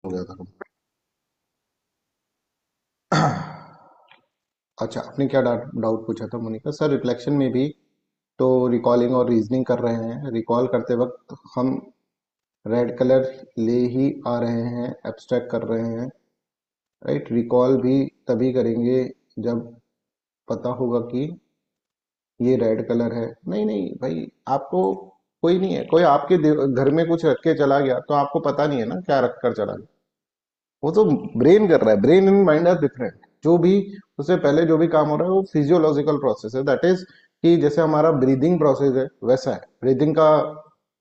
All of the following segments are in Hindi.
हो गया था। अच्छा, आपने क्या डाउट पूछा था मोनिका सर? रिफ्लेक्शन में भी तो रिकॉलिंग और रीजनिंग कर रहे हैं। रिकॉल करते वक्त हम रेड कलर ले ही आ रहे हैं, एब्स्ट्रैक्ट कर रहे हैं, राइट। रिकॉल भी तभी करेंगे जब पता होगा कि ये रेड कलर है। नहीं नहीं भाई, आपको कोई नहीं है, कोई आपके घर में कुछ रख के चला गया तो आपको पता नहीं है ना क्या रख कर चला गया। वो तो ब्रेन कर रहा है। Brain and mind are different. जो भी उससे पहले जो भी काम हो रहा है वो फिजियोलॉजिकल प्रोसेस है। दैट इज कि जैसे हमारा ब्रीदिंग प्रोसेस है वैसा है। ब्रीदिंग का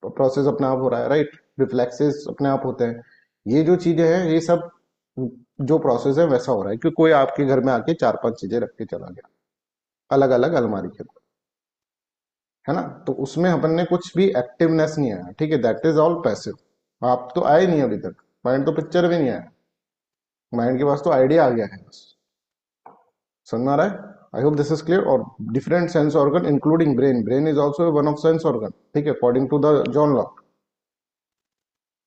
प्रोसेस अपने आप हो रहा है, राइट। रिफ्लेक्सेस अपने आप होते हैं। ये जो चीजें हैं ये सब जो प्रोसेस है वैसा हो रहा है कि कोई आपके घर में आके चार पांच चीजें रख के चला गया अलग अलग अलमारी के अंदर, है ना। तो उसमें अपन ने कुछ भी एक्टिवनेस नहीं आया, ठीक है। That is all passive. आप तो आए नहीं अभी तक। माइंड तो पिक्चर भी नहीं आया। माइंड के पास तो आइडिया आ गया है बस। समझ में आ रहा है? I hope this is clear. और different sense organ including brain. Brain is also one of sense organ, ठीक है, according to the John Locke.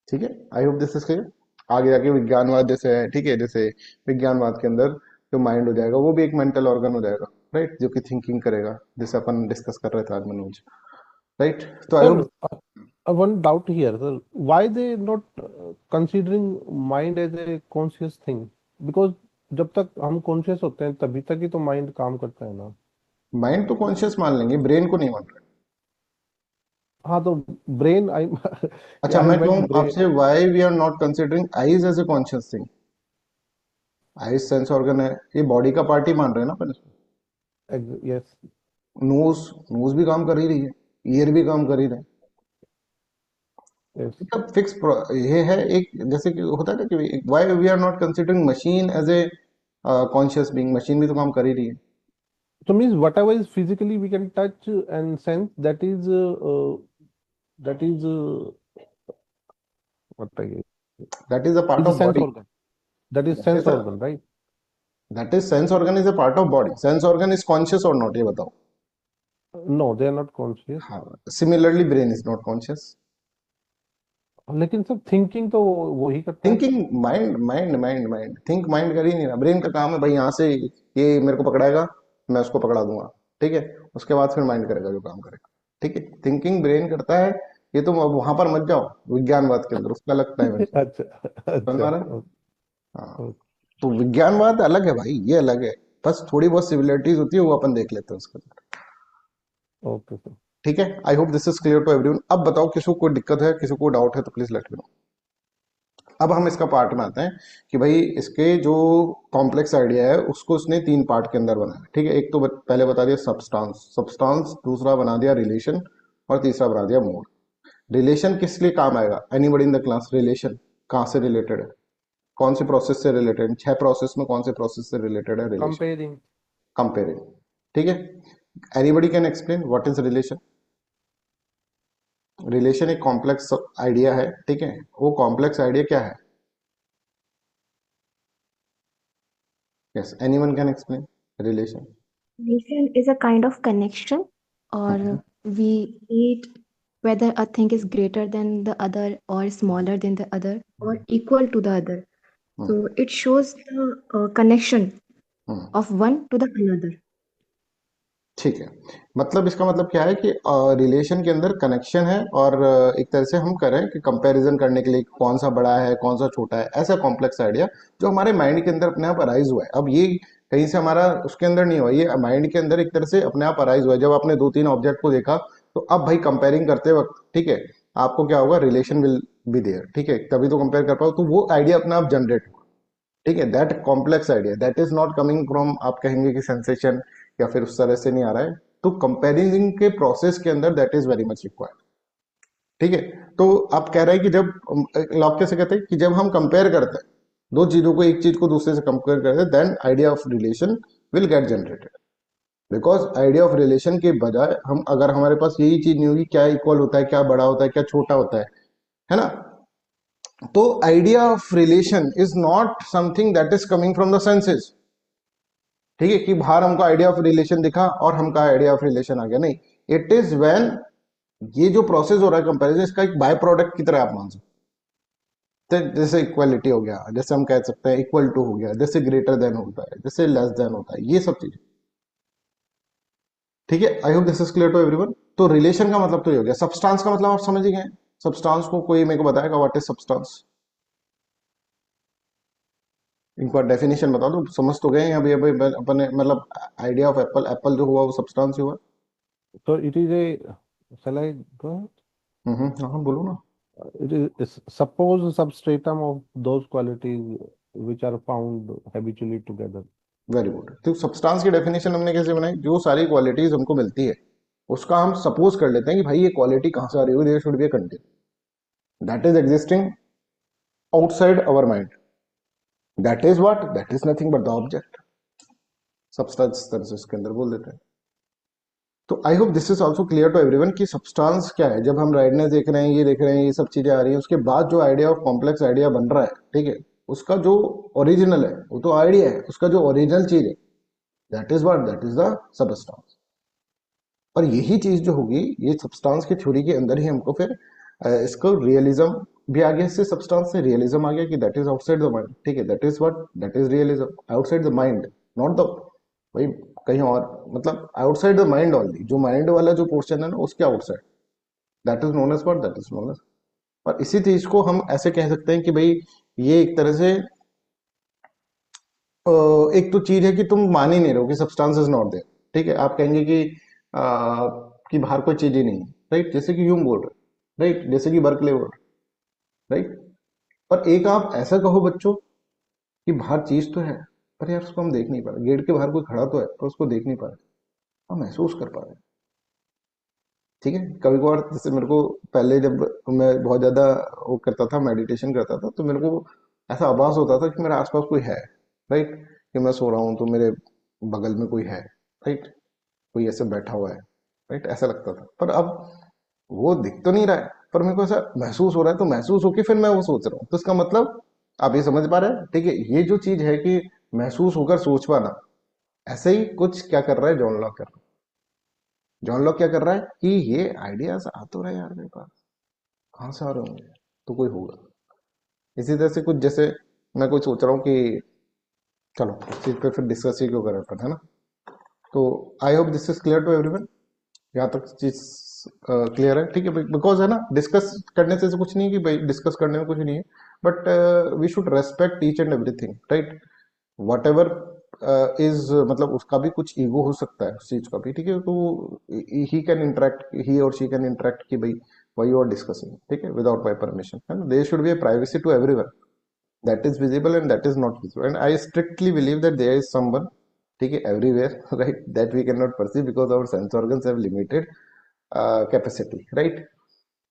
ठीक है, I hope this is clear. आगे जाके विज्ञानवाद जैसे है, ठीक है, जैसे विज्ञानवाद के अंदर जो माइंड हो जाएगा वो भी एक मेंटल ऑर्गन हो जाएगा, राइट, जो कि थिंकिंग करेगा, जैसे अपन डिस्कस कर रहे थे आज मनोज, राइट। तो I hope. Sir, one doubt here, sir. Why they not considering mind as a conscious thing? Because जब तक हम कॉन्शियस होते हैं तभी तक ही तो माइंड काम करता है ना। माइंड तो कॉन्शियस मान लेंगे, ब्रेन को नहीं मान रहे। हाँ तो ब्रेन आई अच्छा, आई मैं मेंट कहूँ ब्रेन। आपसे, why we are not considering eyes as a conscious thing? Eyes sense organ है, ये बॉडी का पार्ट ही मान रहे हैं ना अपन। यस। नोज, नोज भी काम कर ही रही है, ईयर भी काम कर ही रहे हैं। यस। मतलब फिक्स ये है एक, जैसे कि होता है ना कि why we are not considering machine as a conscious being. Machine भी तो काम कर ही रही है। So means whatever is physically we can touch and sense, that is what I that is a part is a of sense body. organ. That is that sense is a organ, right? That is sense organ is a part of body. Sense organ is conscious और नॉट, ये बताओ। No, they are not conscious. हाँ, similarly brain is not conscious. लेकिन सब थिंकिंग तो वो ही करता है। Thinking mind, mind think mind कर ही नहीं रहा। ब्रेन का काम है भाई यहाँ से ये मेरे को पकड़ाएगा, मैं उसको पकड़ा दूंगा, ठीक है। उसके बाद फिर माइंड करेगा जो काम करेगा, ठीक है। थिंकिंग ब्रेन करता है। ये तुम अब वहां पर मत जाओ विज्ञानवाद के अंदर, उसका अलग टाइम है। अच्छा। समझ में अच्छा। आ रहा है? ओके। हाँ। तो विज्ञानवाद अलग है भाई, ये अलग है। बस थोड़ी बहुत सिमिलरिटीज होती है, वो अपन देख लेते हैं उसके अंदर। Okay sir. ठीक है, I hope this is clear to everyone. अब बताओ, किसी को कोई दिक्कत है, किसी को डाउट है तो प्लीज लेट मी नो। अब हम इसका पार्ट में आते हैं कि भाई इसके जो कॉम्प्लेक्स आइडिया है उसको उसने तीन पार्ट के अंदर बनाया, ठीक है। एक तो पहले बता दिया सब्सटेंस, सब्सटेंस, दूसरा बना दिया रिलेशन, और तीसरा बना दिया मोड। रिलेशन किस लिए काम आएगा? Anybody in the class? Relation कहाँ से रिलेटेड है? कौन से प्रोसेस से रिलेटेड? छह प्रोसेस में कौन से प्रोसेस से रिलेटेड है रिलेशन? कंपेयरिंग। कंपेयरिंग, ठीक है। Anybody can explain what is relation? Relation एक कॉम्प्लेक्स आइडिया है, ठीक है। वो कॉम्प्लेक्स आइडिया क्या है? Yes, anyone can explain relation? Relation is a kind of connection, or we rate whether a thing is greater than the other, or smaller than the other, or equal to the other. So it shows the connection of one to the another. ठीक है। मतलब इसका मतलब क्या है कि रिलेशन के अंदर कनेक्शन है, और एक तरह से हम करें कि कंपैरिजन करने के लिए कौन सा बड़ा है कौन सा छोटा है, ऐसा कॉम्प्लेक्स आइडिया जो हमारे माइंड के अंदर अपने आप अराइज हुआ है। अब ये कहीं से हमारा उसके अंदर नहीं हुआ, ये माइंड के अंदर एक तरह से अपने आप अराइज हुआ है। जब आपने दो तीन ऑब्जेक्ट को देखा तो अब भाई कंपेयरिंग करते वक्त, ठीक है, आपको क्या होगा? रिलेशन विल बी देयर, ठीक है, तभी तो कंपेयर कर पाओ। तो वो आइडिया अपने आप जनरेट हुआ, ठीक है। That complex idea, that is not coming from, आप कहेंगे कि सेंसेशन या फिर उस तरह से नहीं आ रहा है। तो कंपेरिजन के प्रोसेस के अंदर that is very much required, ठीक है। तो आप कह रहे हैं कि जब लॉक कैसे कहते हैं कि जब हम कंपेयर करते हैं दो चीजों को, एक चीज को दूसरे से कंपेयर करते हैं, then idea of relation will get generated. Because idea of relation के बजाय हम, अगर हमारे पास यही चीज नहीं होगी क्या इक्वल होता है, क्या बड़ा होता है, क्या छोटा होता है ना। तो idea of relation is not something that is coming from the senses, ठीक है, कि बाहर हमको आइडिया ऑफ रिलेशन दिखा और हमका आइडिया ऑफ रिलेशन आ गया, नहीं। इट इज व्हेन ये जो प्रोसेस हो रहा है कंपैरिजन, इसका एक बाय प्रोडक्ट की तरह आप मान सकते तो जैसे इक्वालिटी हो गया, जैसे हम कह सकते हैं इक्वल टू हो गया, जैसे ग्रेटर देन होता है, जैसे लेस देन होता है, ये सब चीजें। ठीक है, I hope this is clear to everyone. तो रिलेशन का मतलब तो ये हो गया। सब्सटेंस का मतलब आप समझ ही गए। सब्सटेंस को कोई मेरे को बताएगा व्हाट इज सब्सटेंस? एक बार डेफिनेशन बता दो, समझ तो गए हैं अभी अभी अपने, मतलब आइडिया ऑफ एप्पल, एप्पल जो हुआ वो सब्सटेंस ही हुआ। So it is a, shall I go? हाँ बोलो ना। It is suppose substratum of those qualities which are found habitually together. Very good. तो सब्सटेंस की डेफिनेशन हमने कैसे बनाई? जो सारी क्वालिटीज हमको मिलती है उसका हम सपोज कर लेते हैं कि भाई ये क्वालिटी कहाँ से आ रही है, there should be a content that is existing outside our mind. That is what? That is nothing but the object. Substance तरह से इसके अंदर बोल देते हैं। तो I hope this is also clear to everyone कि सब्सटेंस क्या है। जब हम रेडनेस देख रहे हैं, ये देख रहे हैं, ये सब चीजें आ रही हैं, उसके बाद जो आइडिया ऑफ कॉम्प्लेक्स आइडिया बन रहा है, ठीक है, उसका जो ओरिजिनल है वो तो आइडिया है, उसका जो ओरिजिनल चीज है that is what? That is the substance. और यही चीज जो होगी, ये सब्सटेंस की थ्योरी के अंदर ही हमको फिर इसको रियलिज्म भी आ गया। इससे सब्सटेंस से रियलिज्म आ गया कि that is outside the mind. ठीक है, that is what? That is realism outside the mind, not the भाई कहीं और, मतलब आउटसाइड द माइंड ओनली। जो माइंड वाला जो पोर्शन है ना उसके outside, that is known as what? That is known as. और इसी चीज को हम ऐसे कह सकते हैं कि भाई ये एक तरह से एक तो चीज है कि तुम मान ही नहीं रहे हो कि सब्सटेंस इज नॉट देयर। ठीक है, आप कहेंगे कि बाहर कोई चीज ही नहीं है, राइट, जैसे कि ह्यूम बोल रहे, राइट, जैसे कि बर्कले बोल रहे, राइट। पर एक आप ऐसा कहो बच्चों कि बाहर चीज तो है, पर यार उसको हम देख नहीं पा रहे। गेट के बाहर कोई खड़ा तो है पर उसको देख नहीं पा रहे, हम महसूस कर पा रहे हैं। ठीक है, कभी कभार जैसे मेरे को पहले जब मैं बहुत ज्यादा वो करता था, मेडिटेशन करता था, तो मेरे को ऐसा आभास होता था कि मेरे आसपास कोई है, राइट, कि मैं सो रहा हूँ तो मेरे बगल में कोई है, राइट, कोई ऐसे बैठा हुआ है, राइट, ऐसा लगता था। पर अब वो दिख तो नहीं रहा है, पर मेरे को ऐसा महसूस हो रहा है, तो महसूस होके फिर मैं वो सोच रहा हूँ। तो इसका मतलब आप ये समझ पा रहे हैं? ठीक है, ये जो चीज है कि महसूस होकर सोच पाना, ऐसे ही कुछ क्या कर रहा है जॉन लॉक कर रहा है। जॉन लॉक क्या कर रहा है कि ये आइडियाज आ तो रहे यार मेरे पास, कहाँ से आ रहे होंगे, तो कोई होगा। इसी तरह से कुछ, जैसे मैं कोई सोच रहा हूँ कि चलो इस चीज पे फिर डिस्कस ही क्यों करें अपन, है ना। तो I hope this is clear to everyone. यहाँ तक चीज क्लियर है? ठीक है, बिकॉज है ना, डिस्कस करने से कुछ नहीं है कि भाई डिस्कस करने में कुछ नहीं है, but we should respect each and everything, right. Whatever is, मतलब उसका भी कुछ ईगो हो सकता है उस चीज का भी, ठीक है। तो ही कैन इंटरेक्ट, ही और शी कैन इंटरेक्ट कि भाई वाई यू आर डिस्कसिंग, ठीक है, विदाउट माई परमिशन, है ना। There should be a privacy to everyone, that is visible and that is not visible, and I strictly believe that there is someone, ठीक है, everywhere right, that we cannot perceive because our sense organs have limited capacity, right।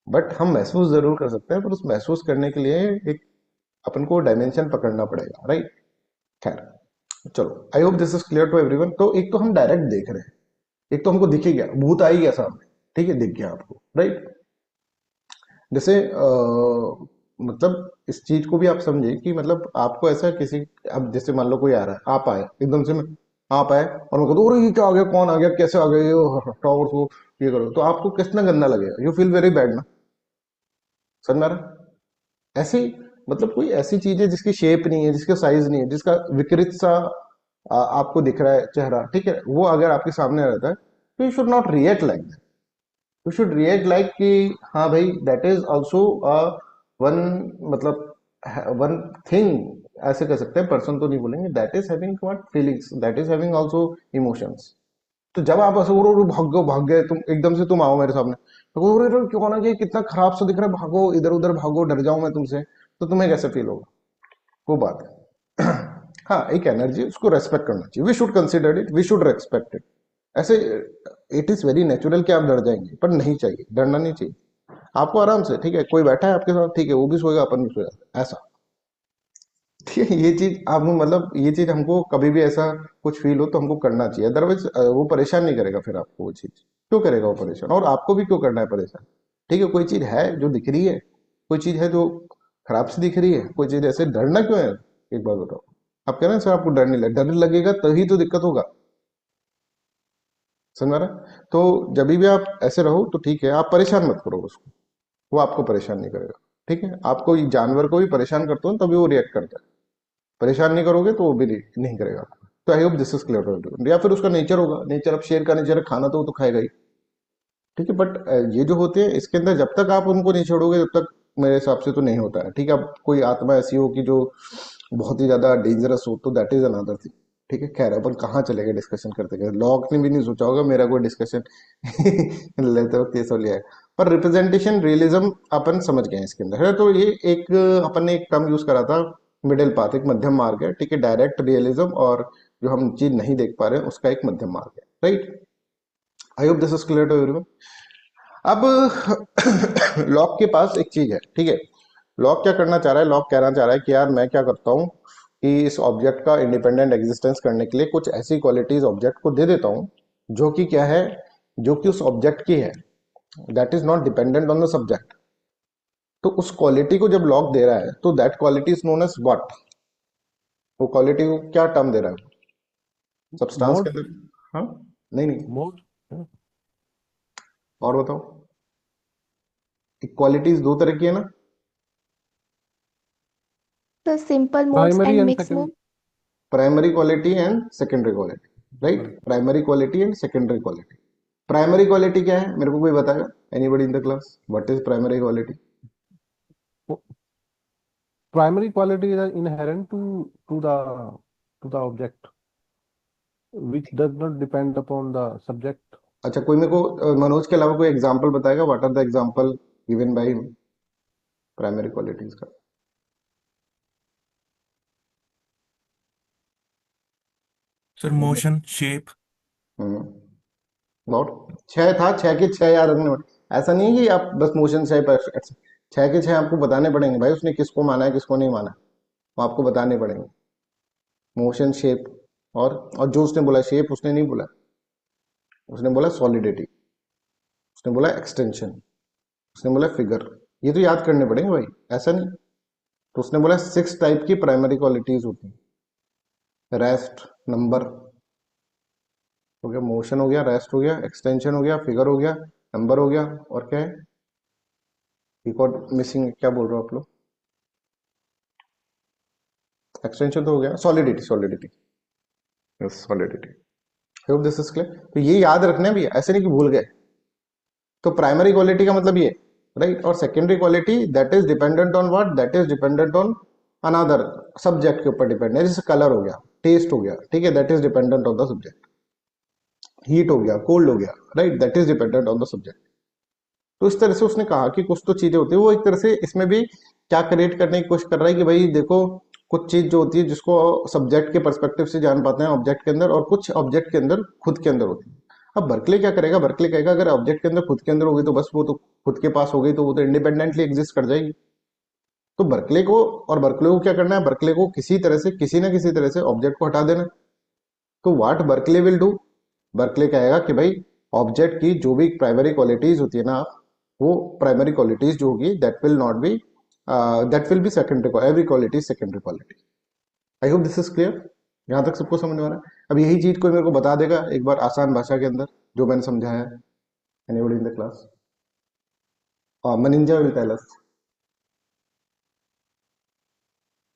But हम महसूस जरूर कर सकते हैं, पर उस महसूस करने के लिए एक अपन को डायमेंशन पकड़ना पड़ेगा, राइट। खैर, चलो, I hope this is clear to everyone. तो एक तो हम डायरेक्ट देख रहे हैं, एक तो हमको दिख ही गया, भूत आ ही गया सामने, ठीक है, दिख गया आपको, राइट। जैसे मतलब इस चीज को भी आप समझे कि मतलब आपको ऐसा किसी, अब जैसे मान लो कोई आ रहा है, आप आए एकदम से, मैं आप आए और मैं कहता हूँ अरे ये क्या आ गया, कौन आ गया, कैसे आ गया, ये हटाओ उसको, ये करो, तो आपको कितना गंदा लगेगा, यू फील वेरी बैड ना। समझ में आ रहा? ऐसे ही मतलब कोई ऐसी चीज है जिसकी शेप नहीं है, जिसका साइज नहीं है, जिसका विकृत सा आपको दिख रहा है चेहरा, ठीक है, वो अगर आपके सामने रहता है तो you should not react like, you should react like कि हाँ भाई दैट इज ऑल्सो वन, मतलब वन थिंग, ऐसे कर सकते हैं, पर्सन तो नहीं बोलेंगे, that is having what feelings, that is having also emotions. तो जब आप ऐसे भाग गए तुम, एकदम से तुम आओ मेरे सामने, तो अरे क्यों ना, कि कितना खराब सा दिख रहा है, भागो इधर उधर भागो, डर जाऊं मैं तुमसे, तो तुम्हें कैसे फील होगा? वो बात है। हाँ, एक एनर्जी, उसको रेस्पेक्ट करना चाहिए, we should consider it, we should respect it. ऐसे इट इज वेरी नेचुरल कि आप डर जाएंगे, पर नहीं चाहिए, डरना नहीं चाहिए आपको। आराम से, ठीक है, कोई बैठा है आपके साथ, ठीक है, वो भी सोएगा, अपन भी सोएगा, ऐसा। ठीक है, ये चीज आप, मतलब ये चीज हमको कभी भी ऐसा कुछ फील हो तो हमको करना चाहिए, अदरवाइज वो परेशान नहीं करेगा फिर आपको। वो चीज क्यों करेगा वो परेशान, और आपको भी क्यों करना है परेशान? ठीक है, कोई चीज है जो दिख रही है, कोई चीज है जो खराब से दिख रही है, कोई चीज ऐसे, डरना क्यों है? एक बात बताओ। आप कह रहे हैं सर आपको डर नहीं लगे, डर लगेगा तभी तो दिक्कत होगा। समझ आ रहा है? तो जब भी आप ऐसे रहो तो ठीक है, आप परेशान मत करो उसको, वो आपको परेशान नहीं करेगा। ठीक है, आप कोई जानवर को भी परेशान करते हो तभी वो रिएक्ट करता है, परेशान नहीं करोगे तो वो भी नहीं करेगा। तो I hope this is clear to everyone. या फिर उसका नेचर होगा, नेचर, अब शेर का नेचर है खाना, तो वो तो खाएगा ही। ठीक है, बट ये जो होते हैं इसके अंदर जब तक आप उनको नहीं छोड़ोगे तब तक मेरे हिसाब से तो नहीं होता है। ठीक है, अब कोई आत्मा ऐसी हो कि जो बहुत ही ज्यादा डेंजरस हो तो दैट इज अनदर थिंग। ठीक है, खैर अपन कहाँ चले गए डिस्कशन करते करते, लॉक ने भी नहीं सोचा होगा मेरा कोई डिस्कशन लेते वक्त ये सब लिया है। पर रिप्रेजेंटेशन रियलिज्म अपन समझ गए हैं इसके अंदर है। तो ये एक अपन ने एक टर्म यूज करा था, मिडिल पाथ, एक मध्यम मार्ग है। ठीक है, डायरेक्ट रियलिज्म और जो हम चीज नहीं देख पा रहे हैं उसका एक मध्यम मार्ग है। Right, I hope this is clear to everyone. अब लॉक के पास एक चीज है। ठीक है, लॉक क्या करना चाह रहा है, लॉक कहना चाह रहा है कि यार मैं क्या करता हूँ कि इस ऑब्जेक्ट का इंडिपेंडेंट एग्जिस्टेंस करने के लिए कुछ ऐसी क्वालिटीज ऑब्जेक्ट को दे देता हूँ जो कि क्या है, जो कि उस ऑब्जेक्ट की है, that is not dependent on the subject. तो उस क्वालिटी को जब लॉक दे रहा है तो that quality is known as what, वो क्वालिटी को क्या टर्म दे रहा है सब्सटेंस के मोड अंदर? हाँ, नहीं नहीं, मोड और बताओ। इक्वालिटीज दो तरह की है ना, The simple modes primary and and mixed second mode. Primary quality and secondary quality. Right, primary quality and secondary quality. Primary quality क्या है, मेरे को कोई बताएगा? Anybody in the class, what is primary quality? Primary quality is inherent to the object which does not depend upon the subject. अच्छा, कोई मेरे को मनोज के अलावा कोई एग्जांपल बताएगा, what are the example given by him primary qualities का? Sir motion, shape. हम्म, बहुत छह था, छह के छह याद रखने पड़े। ऐसा नहीं है कि आप बस मोशन छह, छह के छह आपको बताने पड़ेंगे भाई, उसने किसको माना है किसको नहीं माना, वो आपको बताने पड़ेंगे। मोशन, शेप, और जो उसने बोला शेप उसने नहीं बोला, उसने बोला सॉलिडिटी, उसने बोला एक्सटेंशन, उसने बोला फिगर। ये तो याद करने पड़ेंगे भाई, ऐसा नहीं। तो उसने बोला 6 टाइप की प्राइमरी क्वालिटीज होती हैं, रेस्ट, नंबर हो गया, मोशन हो गया, रेस्ट हो गया, एक्सटेंशन हो गया, फिगर हो गया, नंबर हो गया, और क्या है, एक और मिसिंग, क्या बोल रहे हो आप लोग? एक्सटेंशन तो हो गया, solidity, solidity, yes solidity. I hope this is clear. तो ये याद रखना है भी, ऐसे नहीं कि भूल गए। तो प्राइमरी क्वालिटी का मतलब ये, राइट, और secondary quality that is dependent on what, that is dependent on another subject के ऊपर डिपेंड है। जैसे कलर हो गया, टेस्ट हो गया, ठीक है, that is dependent on the subject. Heat हो गया, कोल्ड हो गया, right, that is dependent on the subject. तो इस तरह से उसने कहा कि कुछ तो चीजें होती है, वो एक तरह से इसमें भी क्या क्रिएट करने की कोशिश कर रहा है कि भाई देखो, कुछ चीज जो होती है जिसको सब्जेक्ट के पर्सपेक्टिव से जान पाते हैं ऑब्जेक्ट के अंदर, और कुछ ऑब्जेक्ट के अंदर खुद के अंदर होती है। अब बर्कले क्या करेगा, बर्कले कहेगा अगर ऑब्जेक्ट के अंदर खुद के अंदर होगी तो बस वो तो खुद के पास हो गई, तो वो तो इंडिपेंडेंटली एग्जिस्ट कर जाएगी। तो बर्कले को, और बर्कले को क्या करना है, बर्कले को किसी तरह से, किसी ना किसी तरह से ऑब्जेक्ट को हटा देना। तो what Berkeley will do, Berkeley कहेगा कि भाई ऑब्जेक्ट की जो भी प्राइमरी क्वालिटीज होती है ना, वो प्राइमरी क्वालिटीज जो होगी that will not be, that will be secondary, every quality secondary quality. I hope this is clear, यहाँ तक सबको समझ में आ रहा है? अब यही चीज कोई मेरे को बता देगा एक बार आसान भाषा के अंदर जो मैंने समझाया है? Anybody in the class? Maninja will tell us.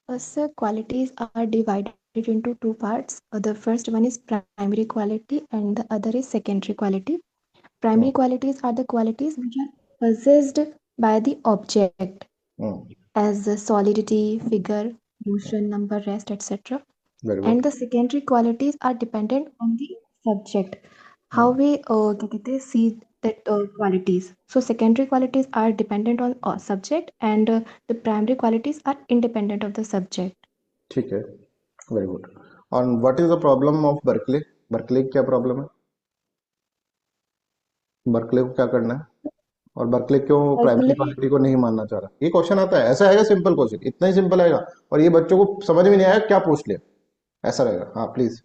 So qualities are divided into two parts. The first one is primary quality and the other is secondary quality. Primary qualities are the qualities which are possessed by the object as the solidity, figure, motion, number, rest, etc. Very good. And the secondary qualities are dependent on the subject. How we क्या कहते हैं, see that qualities. So secondary qualities are dependent on subject and the primary qualities are independent of the subject. ठीक है, वेरी गुड। और what is the problem of Berkeley, Berkeley की क्या प्रॉब्लम है, बर्कले को क्या करना है, और बर्कले क्यों प्राइमरी Berkeley, क्वालिटी को नहीं मानना चाह रहा? ये क्वेश्चन आता है, ऐसा आएगा सिंपल क्वेश्चन, इतना ही सिंपल आएगा, और ये बच्चों को समझ में नहीं आया क्या पूछ लिया, ऐसा रहेगा। हाँ please.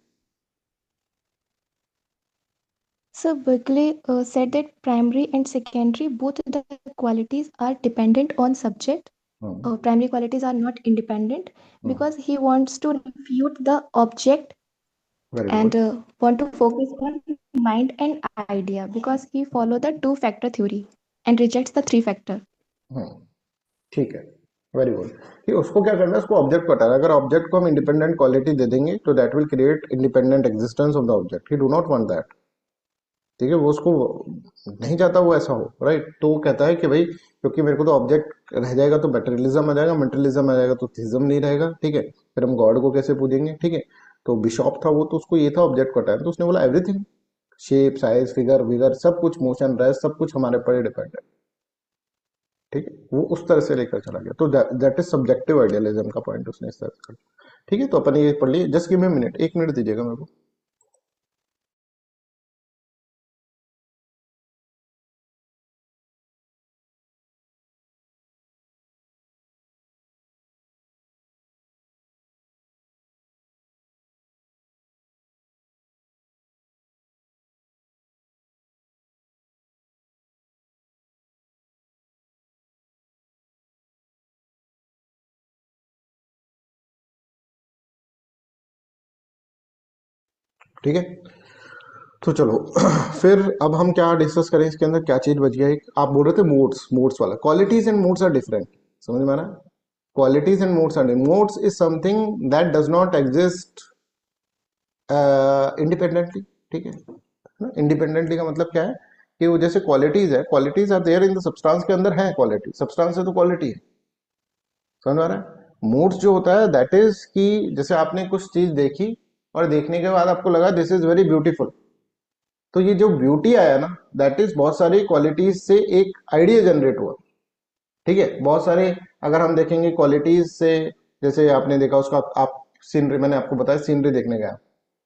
so Berkeley said that primary and secondary both the qualities are dependent on subject. Primary qualities are not independent because he wants to refute the object very and good. want to focus on mind and idea because he follow the two factor theory and rejects the three factor. ठीक है, वेरी गुड। कि उसको क्या करना है, उसको ऑब्जेक्ट को हटाना है। अगर ऑब्जेक्ट को हम इंडिपेंडेंट क्वालिटी दे देंगे तो that will create independent existence of the object, he do not want that. ठीक है, वो उसको नहीं चाहता वो ऐसा हो, राइट। तो वो कहता है कि भाई क्योंकि मेरे को तो ऑब्जेक्ट रह जाएगा तो मटेरियलिज्म आ जाएगा, मटेरियलिज्म आ जाएगा तो थिज्म नहीं रहेगा, ठीक है, फिर हम गॉड को कैसे पूजेंगे, ठीक है। तो बिशॉप था वो, तो उसको ये था ऑब्जेक्ट को हटाना, तो उसने बोला everything, shape size figure vigour सब कुछ, मोशन रेस्ट सब कुछ हमारे पर डिपेंड है, ठीक है। वो उस तरह से लेकर चला गया, तो दैट इज सब्जेक्टिव आइडियलिज्म का पॉइंट उसने इस तरह से कर। ठीक है, तो अपन ये पढ़ लिए। जस्ट गिव मी मिनट, एक मिनट दीजिएगा मेरे को। ठीक है, तो चलो फिर अब हम क्या डिस्कस करें इसके अंदर, क्या चीज बच गया। एक आप बोल रहे थे मोड्स, मोड्स वाला, qualities and modes are different, समझ में आ रहा है। Qualities and modes are, modes is something that does not exist independently, ठीक है ना। इंडिपेंडेंटली का मतलब क्या है कि वो जैसे क्वालिटीज है, qualities are there in the substance के अंदर है, क्वालिटी सब्सटेंस है तो क्वालिटी है, समझ में आ रहा है। मूड्स जो होता है दैट इज कि जैसे आपने कुछ चीज देखी और देखने के बाद आपको लगा दिस इज वेरी ब्यूटीफुल, तो ये जो ब्यूटी आया ना, दैट इज बहुत सारी क्वालिटीज से एक आइडिया जनरेट हुआ, ठीक है। बहुत सारे अगर हम देखेंगे क्वालिटीज से, जैसे आपने देखा उसका, आप सीनरी, मैंने आपको बताया सीनरी देखने गया,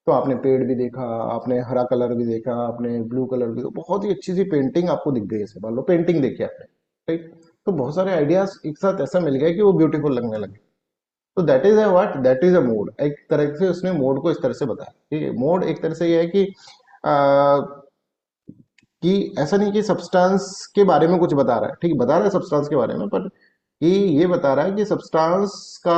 तो आपने पेड़ भी देखा, आपने हरा कलर भी देखा, आपने ब्लू कलर भी, तो बहुत ही अच्छी सी पेंटिंग आपको दिख गई, ऐसे मान लो पेंटिंग देखी आपने, ठीक। तो बहुत सारे आइडियाज एक साथ ऐसा मिल गया कि वो ब्यूटीफुल लगने लगे। तो that is a what, that is a mode. एक तरह से उसने मोड को इस तरह से बताया, ठीक है। मोड एक तरह से ये है कि ऐसा नहीं कि सब्सटेंस के बारे में कुछ बता रहा है, ठीक है, बता रहा है सब्सटेंस के बारे में, पर कि ये बता रहा है कि सब्सटेंस का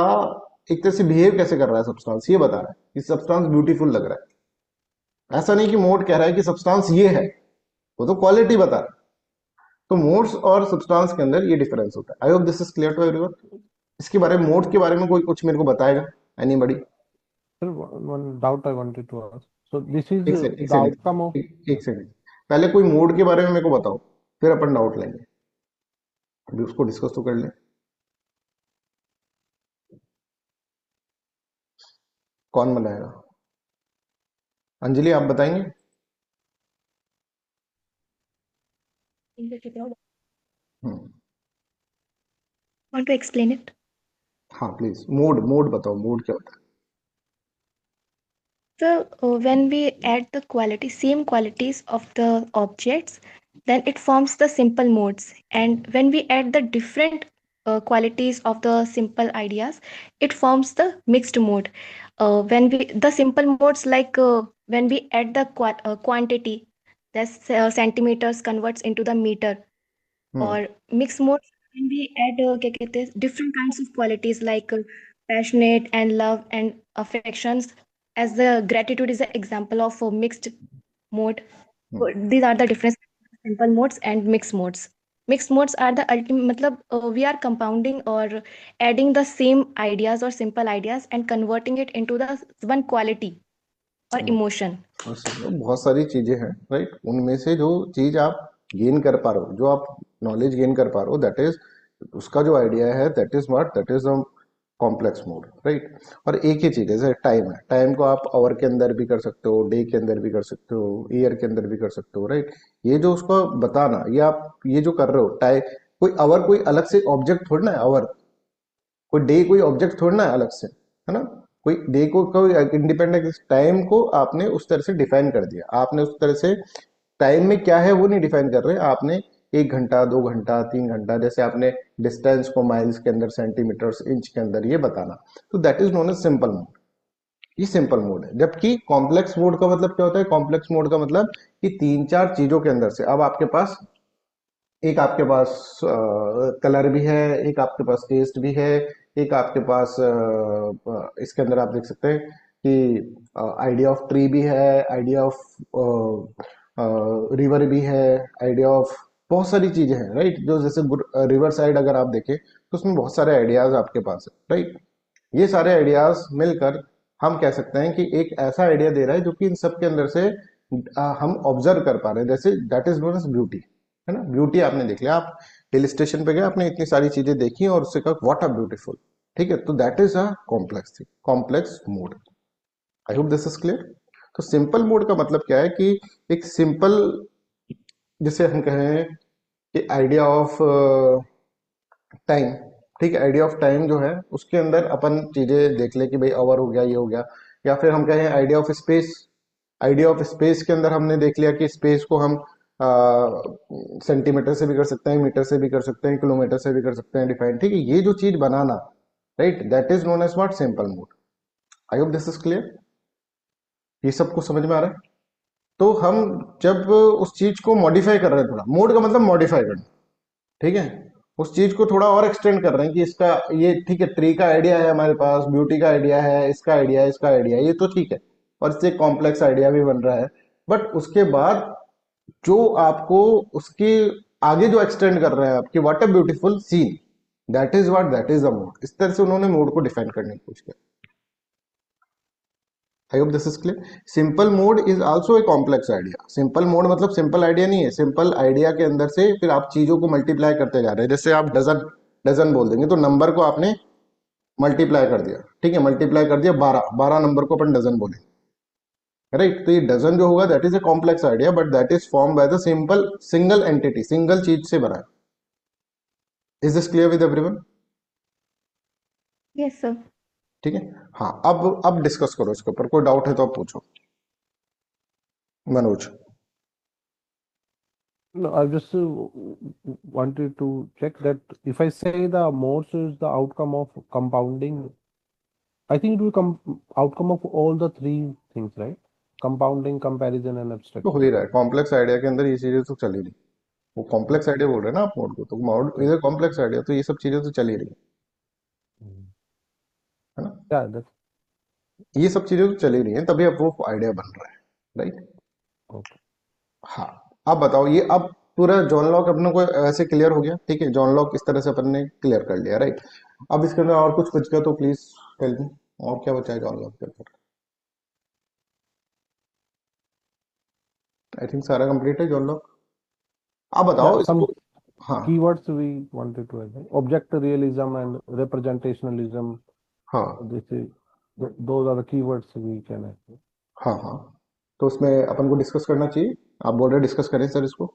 एक तरह से बिहेव कैसे कर रहा है सब्सटेंस, ये बता रहा है कि सब्सटेंस ब्यूटीफुल लग रहा है। ऐसा नहीं कि मोड कह रहा है कि सब्सटेंस ये है, वो तो क्वालिटी बता रहा है। तो मोड्स और सब्सटेंस के अंदर ये डिफरेंस होता है। I hope this is clear to everyone. इसके बारे में, मोड के बारे में कोई कुछ मेरे को बताएगा, anybody? Sir, one doubt I wanted to ask. So this is एक the outcome of. सेकंड, एक सेकंड, पहले कोई मोड के बारे में मेरे को बताओ, फिर अपन डाउट लेंगे, अभी उसको डिस्कस तो कर लें। कौन बनाएगा? अंजलि आप बताएंगे? हम्म, Want to explain it? हाँ प्लीज, मोड मोड बताओ, मोड क्या होता So, when we add the quality, same qualities of the objects, then it forms the simple modes. And when we add the different qualities of the simple ideas, it forms the mixed mode. When we the simple modes, like when we add the quantity, that's centimeters converts into the meter. है? और mix mode when we add क्या कहते हैं different kinds of qualities like passionate and love and affections, as the gratitude is an example of a mixed mode. So these are the difference between simple modes and mixed modes. Mixed modes are the ultimate मतलब we are compounding or adding the same ideas or simple ideas and converting it into the one quality or emotion. और बहुत सारी चीजें हैं, राइट। उनमें से जो चीज आप गेन कर पा रहे हो, जो आप नॉलेज गेन कर पा रहे हो, दैट इज उसका जो आइडिया है, that is what, that is complex mode, right. और एक ही चीज है, जैसे टाइम है, टाइम को आप आवर के अंदर भी कर सकते हो, डे के अंदर भी कर सकते हो, ईयर के अंदर भी कर सकते हो, राइट। ये जो उसको बताना, ये आप ये जो कर रहे हो टाइम, कोई आवर कोई अलग से ऑब्जेक्ट थोड़ी ना है आवर, कोई डे कोई ऑब्जेक्ट थोड़ी ना है अलग से, है ना। कोई डे को कोई इंडिपेंडेंट, टाइम को आपने उस तरह से डिफाइन कर दिया, आपने उस तरह से टाइम में क्या है वो नहीं डिफाइन कर रहे, आपने 1 घंटा 2 घंटा 3 घंटा, जैसे आपने डिस्टेंस को माइल्स के अंदर सेंटीमीटर्स इंच के अंदर ये बताना, तो that is known as simple mode. ये सिंपल मोड है। जबकि कॉम्प्लेक्स मोड का मतलब क्या होता है? कॉम्प्लेक्स मोड का मतलब कि 3 4 चीजों के अंदर से अब आपके पास, एक आपके पास कलर भी है, एक आपके पास टेस्ट भी है, एक आपके पास इसके अंदर आप देख सकते हैं कि आइडिया ऑफ ट्री भी है, आइडिया ऑफ रिवर भी है, आइडिया ऑफ बहुत सारी चीजें हैं, राइट। जो जैसे रिवर साइड अगर आप देखें तो उसमें बहुत सारे आइडियाज आपके पास है, राइट। ये सारे आइडियाज मिलकर हम कह सकते हैं कि एक ऐसा आइडिया दे रहा है जो कि इन सब के अंदर से हम ऑब्जर्व कर पा रहे हैं, जैसे that is known as beauty, है ना। ब्यूटी आपने देख लिया, आप हिल स्टेशन पे गए, आपने इतनी सारी चीजें देखी और उससे कहा व्हाट आर ब्यूटीफुल, ठीक है, तो that is a complex thing, complex mode. I hope this is clear. तो सिंपल मोड का मतलब क्या है कि एक सिंपल, जिसे हम कहें कि आइडिया ऑफ टाइम, ठीक है, आइडिया ऑफ टाइम जो है उसके अंदर अपन चीजें देख ले कि भाई आवर हो गया, ये हो गया, या फिर हम कहें idea of space. Idea of space के अंदर हमने देख लिया कि स्पेस को हम सेंटीमीटर से भी कर सकते हैं, मीटर से भी कर सकते हैं, किलोमीटर से भी कर सकते हैं डिफाइन, ठीक है, ये जो चीज बनाना, right, that is known as what, simple mode. I hope this is clear. ये सबको समझ में आ रहा है। तो हम जब उस चीज को मॉडिफाई कर रहे हैं, थोड़ा मोड का मतलब मॉडिफाई करना, ठीक है, उस चीज को थोड़ा और एक्सटेंड कर रहे हैं कि इसका ये ठीक है, ट्री का आइडिया है हमारे पास, ब्यूटी का आइडिया है, इसका आइडिया है, इसका आइडिया है, ये तो ठीक है, और इससे कॉम्प्लेक्स आइडिया भी बन रहा है। बट उसके बाद जो आपको उसके आगे जो एक्सटेंड कर रहे हैं आपकी what a beautiful scene, that is a mode. इस तरह से उन्होंने मोड को डिफाइन करने की कोशिश किया। आई hope this is clear. Simple mode is also a complex idea. Simple mode मतलब सिंपल आइडिया नहीं है, सिंपल आइडिया के अंदर से फिर आप चीजों को मल्टीप्लाई करते जा रहे हैं। जैसे आप डजन डजन बोल देंगे तो नंबर को आपने मल्टीप्लाई कर दिया, ठीक है, मल्टीप्लाई कर दिया 12, 12 नंबर को अपन डजन बोलेंगे, राइट। तो ये डजन जो होगा that is a complex idea, but that is form by the simple single entity, single चीज से बना है। Is this clear with everyone? Yes, sir. ठीक है। हाँ, अब डिस्कस करो इसके ऊपर, कोई डाउट है तो आप पूछो। Manoj. No, I just wanted to check that if I say the modes is the outcome of compounding, I think it will come outcome of all the three things, right? Compounding, comparison, and तो हो ही abstraction. रहा है, कॉम्प्लेक्स आइडिया के अंदर ये चीजें तो चल ही रही। वो कॉम्प्लेक्स आइडिया बोल रहे हैं ना आप मोड को, तो mode is a complex idea, तो ये सब चीजें तो चल ही रही Mm. है ना। Yeah, that's ये सब चीजें तो चल ही रही हैं, तभी अब वो आइडिया बन रहा है, राइट। okay. हाँ, अब बताओ, ये अब पूरा जॉन लॉक अपने को ऐसे क्लियर हो गया, ठीक है, जॉन लॉक इस तरह से अपन ने क्लियर कर लिया, राइट। अब इसके अंदर और कुछ बच गया तो प्लीज टेल मी, और क्या बचा है जॉन लॉक के ऊपर? आई थिंक सारा कंप्लीट है जॉन लॉक। अब बताओ Yeah, some इसको। हाँ keywords we wanted to add, right? Object realism and representationalism. हाँ This is those are the keywords we can add. हाँ हाँ, तो उसमें अपन को डिस्कस करना चाहिए। आप बोल रहे डिस्कस करें सर इसको?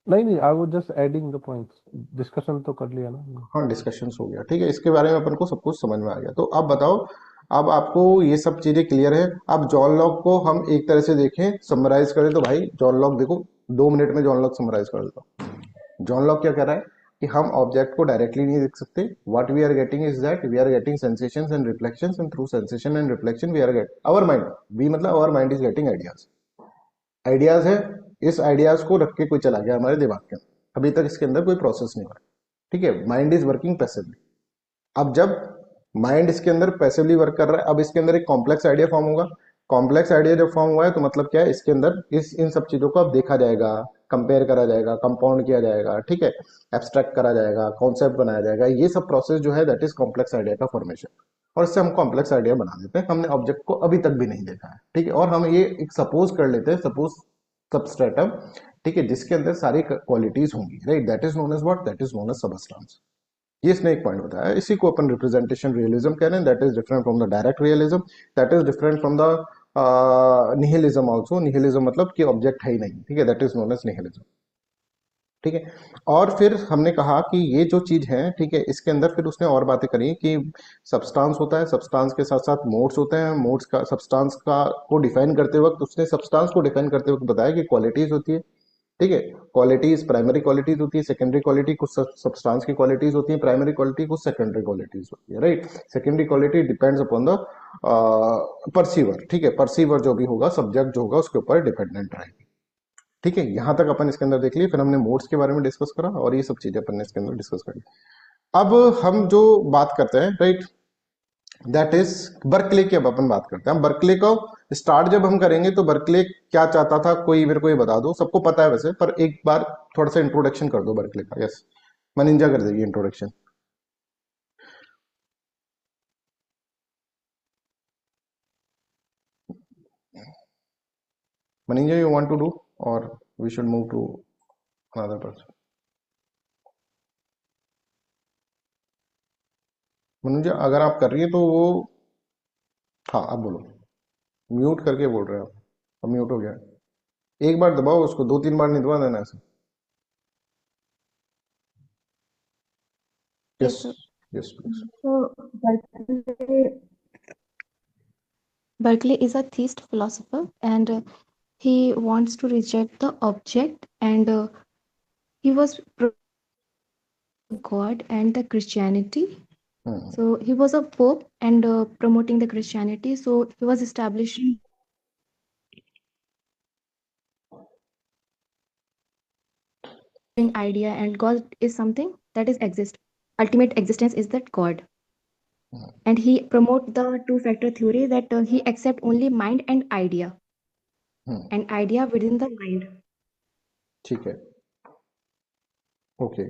नहीं, I was just adding the points. Discussion तो कर लिया ना। हाँ, डिस्कशंस हो गया, ठीक है, इसके बारे में अपन को सब कुछ समझ में आ गया। तो अब बताओ, अब आपको ये सब चीजें क्लियर है। अब जॉन लॉक को हम एक तरह से देखें, समराइज करें, तो भाई जॉन लॉक देखो, 2 मिनट में जॉन लॉक समराइज कर देता हूँ। जॉन लॉक क्या कह रहा है कि हम ऑब्जेक्ट को डायरेक्टली नहीं देख सकते। What we are getting is that we are getting sensations and reflections, and through sensation and reflection we are get our mind, we मतलब our mind is getting ideas. Ideas है, इस आइडियाज को रख के कोई चला गया हमारे दिमाग के अंदर, अभी तक इसके अंदर कोई प्रोसेस नहीं हो रहा, ठीक है, माइंड इज वर्किंग पैसिवली। अब जब माइंड इसके अंदर पैसिवली वर्क कर रहा है, अब इसके अंदर एक कॉम्प्लेक्स आइडिया फॉर्म होगा। कॉम्प्लेक्स आइडिया जब फॉर्म हुआ है तो मतलब क्या है, इसके अंदर इस इन सब चीजों को अब देखा जाएगा, कंपेयर करा जाएगा, कंपाउंड किया जाएगा, ठीक है, एब्स्ट्रैक्ट करा जाएगा, कॉन्सेप्ट बनाया जाएगा। ये सब प्रोसेस जो है दैट इज कॉम्प्लेक्स आइडिया का फॉर्मेशन, और इससे हम कॉम्प्लेक्स आइडिया बना देते हैं। हमने ऑब्जेक्ट को अभी तक भी नहीं देखा है, ठीक है, और हम ये एक सपोज कर लेते हैं, सपोज सबस्ट्रेटम, ठीक है, जिसके अंदर सारी क्वालिटीज होंगी, right, that is known as what, that is known as substance. ये इसने एक पॉइंट बताया, इसी को अपन रिप्रेजेंटेशन रियलिज्म कह रहे हैं, that is different from the direct realism, that is different from the nihilism also. Nihilism मतलब कि ऑब्जेक्ट है ही नहीं, ठीक है, that is known as nihilism, ठीक है। और फिर हमने कहा कि ये जो चीज है, ठीक है, इसके अंदर फिर उसने और बातें करी कि सब्सटेंस होता है, सब्सटेंस के साथ साथ मोड्स होते हैं, मोड्स का सब्सटेंस का को डिफाइन करते वक्त उसने सब्सटेंस को डिफाइन करते वक्त बताया कि क्वालिटीज होती है, ठीक है, क्वालिटीज प्राइमरी क्वालिटीज होती है, सेकेंडरी क्वालिटी कुछ सब्सटेंस की क्वालिटीज होती है, प्राइमरी क्वालिटी कुछ सेकेंडरी क्वालिटीज होती है, right. Secondary quality depends upon the perceiver, ठीक है, परसीवर जो भी होगा, सब्जेक्ट जो होगा उसके ऊपर डिपेंडेंट रहेगी, ठीक है। यहां तक अपन इसके अंदर देख लिए, फिर हमने मोड्स के बारे में डिस्कस करा और ये सब चीजें अपन ने इसके अंदर डिस्कस करी। अब हम जो बात करते हैं, राइट, दैट इज बर्कले की। अब अपन बात करते हैं बर्कले को स्टार्ट जब हम करेंगे तो बर्कले क्या चाहता था, कोई मेरे को ये बता दो। सबको पता है वैसे, पर एक बार थोड़ा सा इंट्रोडक्शन कर दो बर्कले का। यस, मनिंजा कर देगी introduction. Maninja, you want to do और we should move to another person? Maninja अगर आप कर रही है तो वो, हाँ आप बोलो। म्यूट करके बोल रहे हो आप, अब म्यूट हो गया। एक बार दबाओ उसको, 2-3 बार नहीं दबा देना ऐसे। Yes, yes, sir. Yes please. So Berkeley is a theist philosopher, and he wants to reject the object, and he was pro God and the Christianity. So he was a pope and promoting the Christianity. So he was establishing idea, and God is something that is exist. Ultimate existence is that God. And he promote the two-factor theory that he accept only mind and idea within the mind. ठीक है, ओके।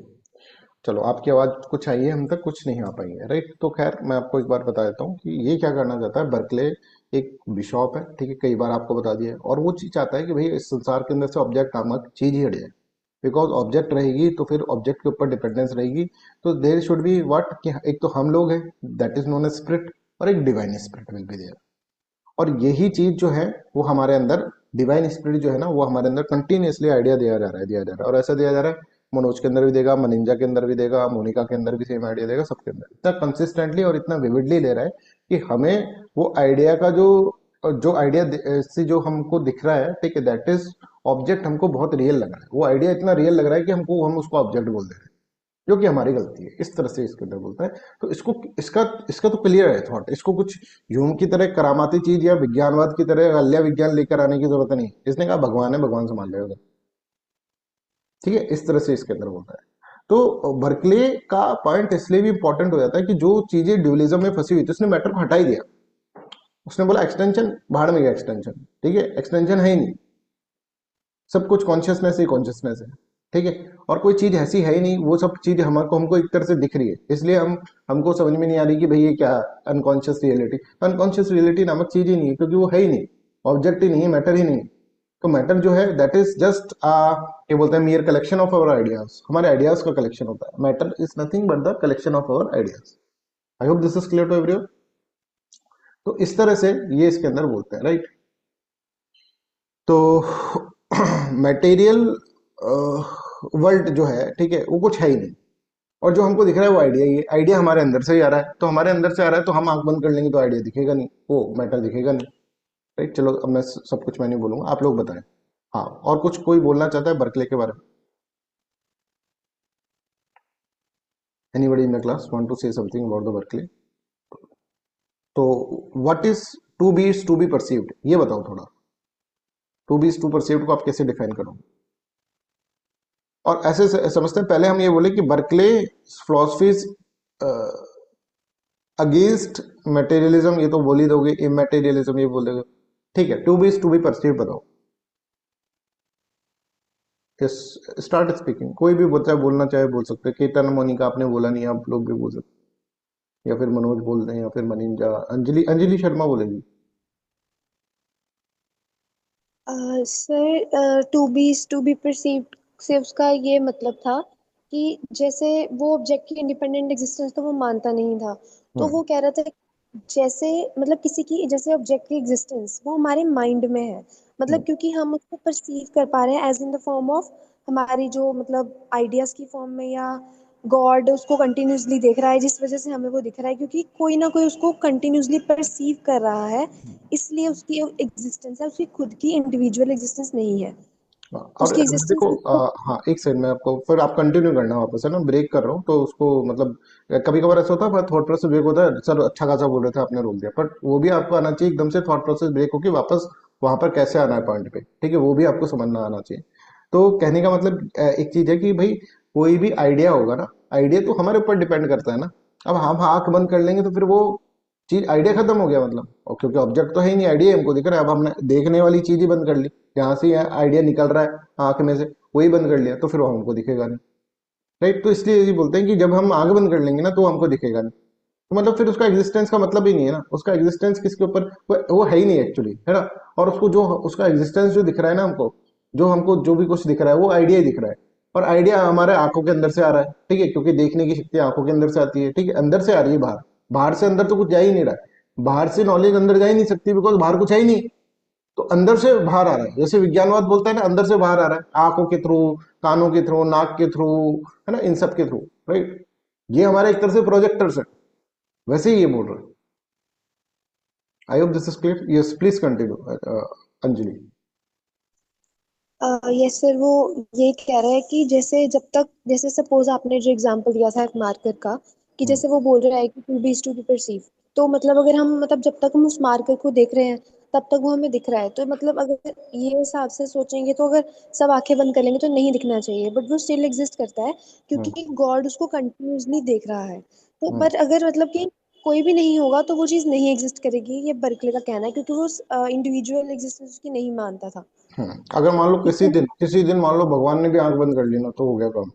चलो, आपकी आवाज कुछ आई है हम तक, कुछ नहीं आ पाई है, राइट। तो खैर मैं आपको एक बार बता देता हूँ कि ये क्या करना चाहता है। बर्कले एक बिशॉप है, ठीक है, कई बार आपको बता दिया है, और वो चीज चाहता है कि भाई इस संसार के अंदर से ऑब्जेक्ट नामक चीज ही हट जाए। बिकॉज ऑब्जेक्ट रहेगी तो फिर ऑब्जेक्ट के ऊपर डिपेंडेंस रहेगी। तो देर शुड बी व्हाट, कि एक तो हम लोग हैं, that is known as spirit, और एक divine spirit will be there. और यही चीज जो है वो हमारे अंदर, डिवाइन स्पिरिट जो है ना, वो हमारे अंदर कंटिन्यूसली आइडिया दिया जा रहा है, और ऐसा दिया जा रहा है। मनोज के अंदर भी देगा, मनिंजा के अंदर भी देगा, मोनिका के अंदर भी सेम आइडिया देगा, सबके अंदर इतना कंसिस्टेंटली और इतना विविडली दे रहा है कि हमें वो आइडिया का जो जो आइडिया से जो हमको दिख रहा है, ठीक है, दैट इज ऑब्जेक्ट, हमको बहुत रियल लग रहा है। वो आइडिया इतना रियल लग रहा है कि हम उसको ऑब्जेक्ट बोल दे रहे हैं, जो कि हमारी गलती है। इस तरह से इसके अंदर बोलता है। तो इसको, इसका इसका तो क्लियर है थॉट। इसको कुछ ह्यूम की तरह करामाती चीज या विज्ञानवाद की तरह अल्या विज्ञान लेकर आने की जरूरत नहीं। इसने कहा भगवान है, भगवान संभाल लेगा, ठीक है। इस तरह से इसके अंदर बोलता है। तो बर्कले का पॉइंट इसलिए भी इंपॉर्टेंट हो जाता है कि जो चीजें ड्यूलिज्म में फंसी हुई थी, उसने मैटर को हटा ही दिया। उसने बोला एक्सटेंशन भाड़ में गया, एक्सटेंशन, ठीक है, एक्सटेंशन है ही नहीं, सब कुछ कॉन्शियसनेस ही कॉन्शियसनेस है, ठीक है। और कोई चीज ऐसी है ही नहीं, वो सब चीज हमको एक तरह से दिख रही है, इसलिए हमको समझ में नहीं आ रही कि भाई ये क्या, अनकॉन्शियस रियलिटी। अनकॉन्शियस रियलिटी नामक चीज ही नहीं है, क्योंकि वो है ही नहीं, ऑब्जेक्ट ही नहीं है, मैटर ही नहीं है। तो मैटर जो है दैट इज जस्ट क्या बोलते हैं, mere collection of our ideas, हमारे आइडियाज का कलेक्शन होता है। Matter is nothing but the collection of our ideas. I hope this is clear to everyone. तो इस तरह से ये इसके अंदर बोलते हैं, राइट। तो मटेरियल वर्ल्ड जो है, ठीक है, वो कुछ है ही नहीं, और जो हमको दिख रहा है वो आइडिया ही है। आइडिया हमारे अंदर से ही आ रहा है, तो हमारे अंदर से आ रहा है, तो हम आंख बंद कर लेंगे तो आइडिया दिखेगा नहीं, वो मैटर दिखेगा नहीं, राइट। चलो, अब मैं सब कुछ मैं नहीं बोलूंगा, आप लोग बताएं। हाँ, और कुछ कोई बोलना चाहता है बर्कले के बारे में? Anybody in the class want to say something about the Berkeley? तो what is to be perceived, ये बताओ थोड़ा। टू बी टू परसीव्ड को आप कैसे डिफाइन करोगे? और ऐसे समझते हैं, पहले हम ये बोले कि बर्कले फिलोसफीज अगेंस्ट मटेरियलिज्म, ये तो बोल ही दोगे, इमेटेरियलिज्म ये बोल दोगे, ठीक है। टू बी परसीव बताओ। स्टार्ट स्पीकिंग, कोई भी बच्चा बोलना चाहे बोल सकते हैं। केतन, मोनिका आपने बोला नहीं, आप लोग भी बोल सकते, या फिर मनोज बोल रहे हैं, या फिर मनिंजा, अंजलि, अंजलि शर्मा बोलेगी। सर, टू बी परसीव्ड से उसका ये मतलब था कि जैसे वो ऑब्जेक्ट की इंडिपेंडेंट एग्जिस्टेंस तो वो मानता नहीं था, तो वो कह रहा था जैसे मतलब किसी की जैसे ऑब्जेक्ट की एग्जिस्टेंस वो हमारे माइंड में है, मतलब क्योंकि हम उसको परसीव कर पा रहे हैं as in the form of हमारी जो मतलब आइडियाज की फॉर्म में, या गॉड उसको कंटिन्यूसली देख रहा है जिस वजह से हमें वो दिख रहा है, क्योंकि कोई ना कोई उसको कंटिन्यूसली परसीव कर रहा है, इसलिए उसकी एग्जिस्टेंस है, उसकी खुद की इंडिविजुअल एग्जिस्टेंस नहीं है। और उसकी एग्जिस्टेंस देखो, हाँ एक सेकंड में आपको, फिर आप कंटिन्यू करना वापस, है ना, ब्रेक कर रहा हूँ तो उसको, मतलब कभी कभार ऐसा होता है थॉट प्रोसेस ब्रेक होता है। सर अच्छा खासा बोल रहे थे, आपने रोक दिया, बट वो भी आपको आना चाहिए एकदम से थॉट प्रोसेस ब्रेक होकर वापस वहां पर कैसे आना है पॉइंट पे, ठीक है, वो भी आपको समझना आना चाहिए। तो कहने का मतलब एक चीज है कि भाई कोई भी आइडिया होगा ना, आइडिया तो हमारे ऊपर डिपेंड करता है ना। अब हम आंख बंद कर लेंगे तो फिर वो चीज, आइडिया खत्म हो गया मतलब, और क्योंकि ऑब्जेक्ट तो है ही नहीं, आइडिया हमको दिख रहा है। अब हमने देखने वाली चीज ही बंद कर ली, जहां से आइडिया निकल रहा है आंख में से, वही बंद कर लिया, तो फिर वो हमको दिखेगा नहीं। राइट। तो इसलिए ये बोलते हैं कि जब हम आंख बंद कर लेंगे ना तो हमको दिखेगा नहीं, तो मतलब फिर उसका एग्जिस्टेंस का मतलब ही नहीं है ना, उसका एग्जिस्टेंस किसके ऊपर, वो है ही नहीं एक्चुअली, है ना। और उसको जो उसका एग्जिस्टेंस जो दिख रहा है ना हमको, जो हमको जो भी कुछ दिख रहा है वो आइडिया ही दिख रहा है। और आइडिया हमारे आंखों के अंदर से आ रहा है, ठीक है, क्योंकि देखने की शक्ति आंखों के अंदर से आती है, ठीक है, अंदर से आ रही है, बाहर बाहर से अंदर तो कुछ जा ही नहीं रहा है, बाहर से नॉलेज अंदर जा ही नहीं सकती, बिकॉज बाहर कुछ है ही नहीं। तो अंदर से बाहर आ रहा है, जैसे विज्ञानवाद बोलता है ना, अंदर से बाहर आ रहा है, आंखों के थ्रू, कानों के थ्रू, नाक के थ्रू, है ना, इन सब के थ्रू, राइट। ये हमारे एक तरह से प्रोजेक्टर्स है, वैसे ही ये बोल रहे हैं। आई hope this is clear. Yes please continue Anjali. Yes sir, वो ये कह रहा है कि जैसे जब तक, जैसे सपोज आपने जो एग्जांपल दिया था एक मार्कर का, कि हम्म, जैसे वो बोल रहा है कि टू बी परसीव, तो मतलब अगर हम, मतलब जब तक हम उस मार्कर को देख रहे हैं तब तक वो हमें दिख रहा है, तो मतलब अगर ये हिसाब से सोचेंगे तो अगर सब आंखें बंद कर लेंगे तो नहीं दिखना चाहिए, बट वो स्टिल एग्जिस्ट करता है हम्म, क्योंकि गॉड उसको कंटिन्यूसली देख रहा है। तो हम्म, पर अगर मतलब कि कोई भी नहीं होगा तो वो चीज़ नहीं एग्जिस्ट करेगी, ये बर्कले का कहना है, क्योंकि वो इंडिविजुअल एग्जिस्टेंस उसकी नहीं मानता था। अगर मान लो ठीक है। किसी दिन मान लो भगवान ने भी आंख बंद कर ली ना, तो हो गया काम,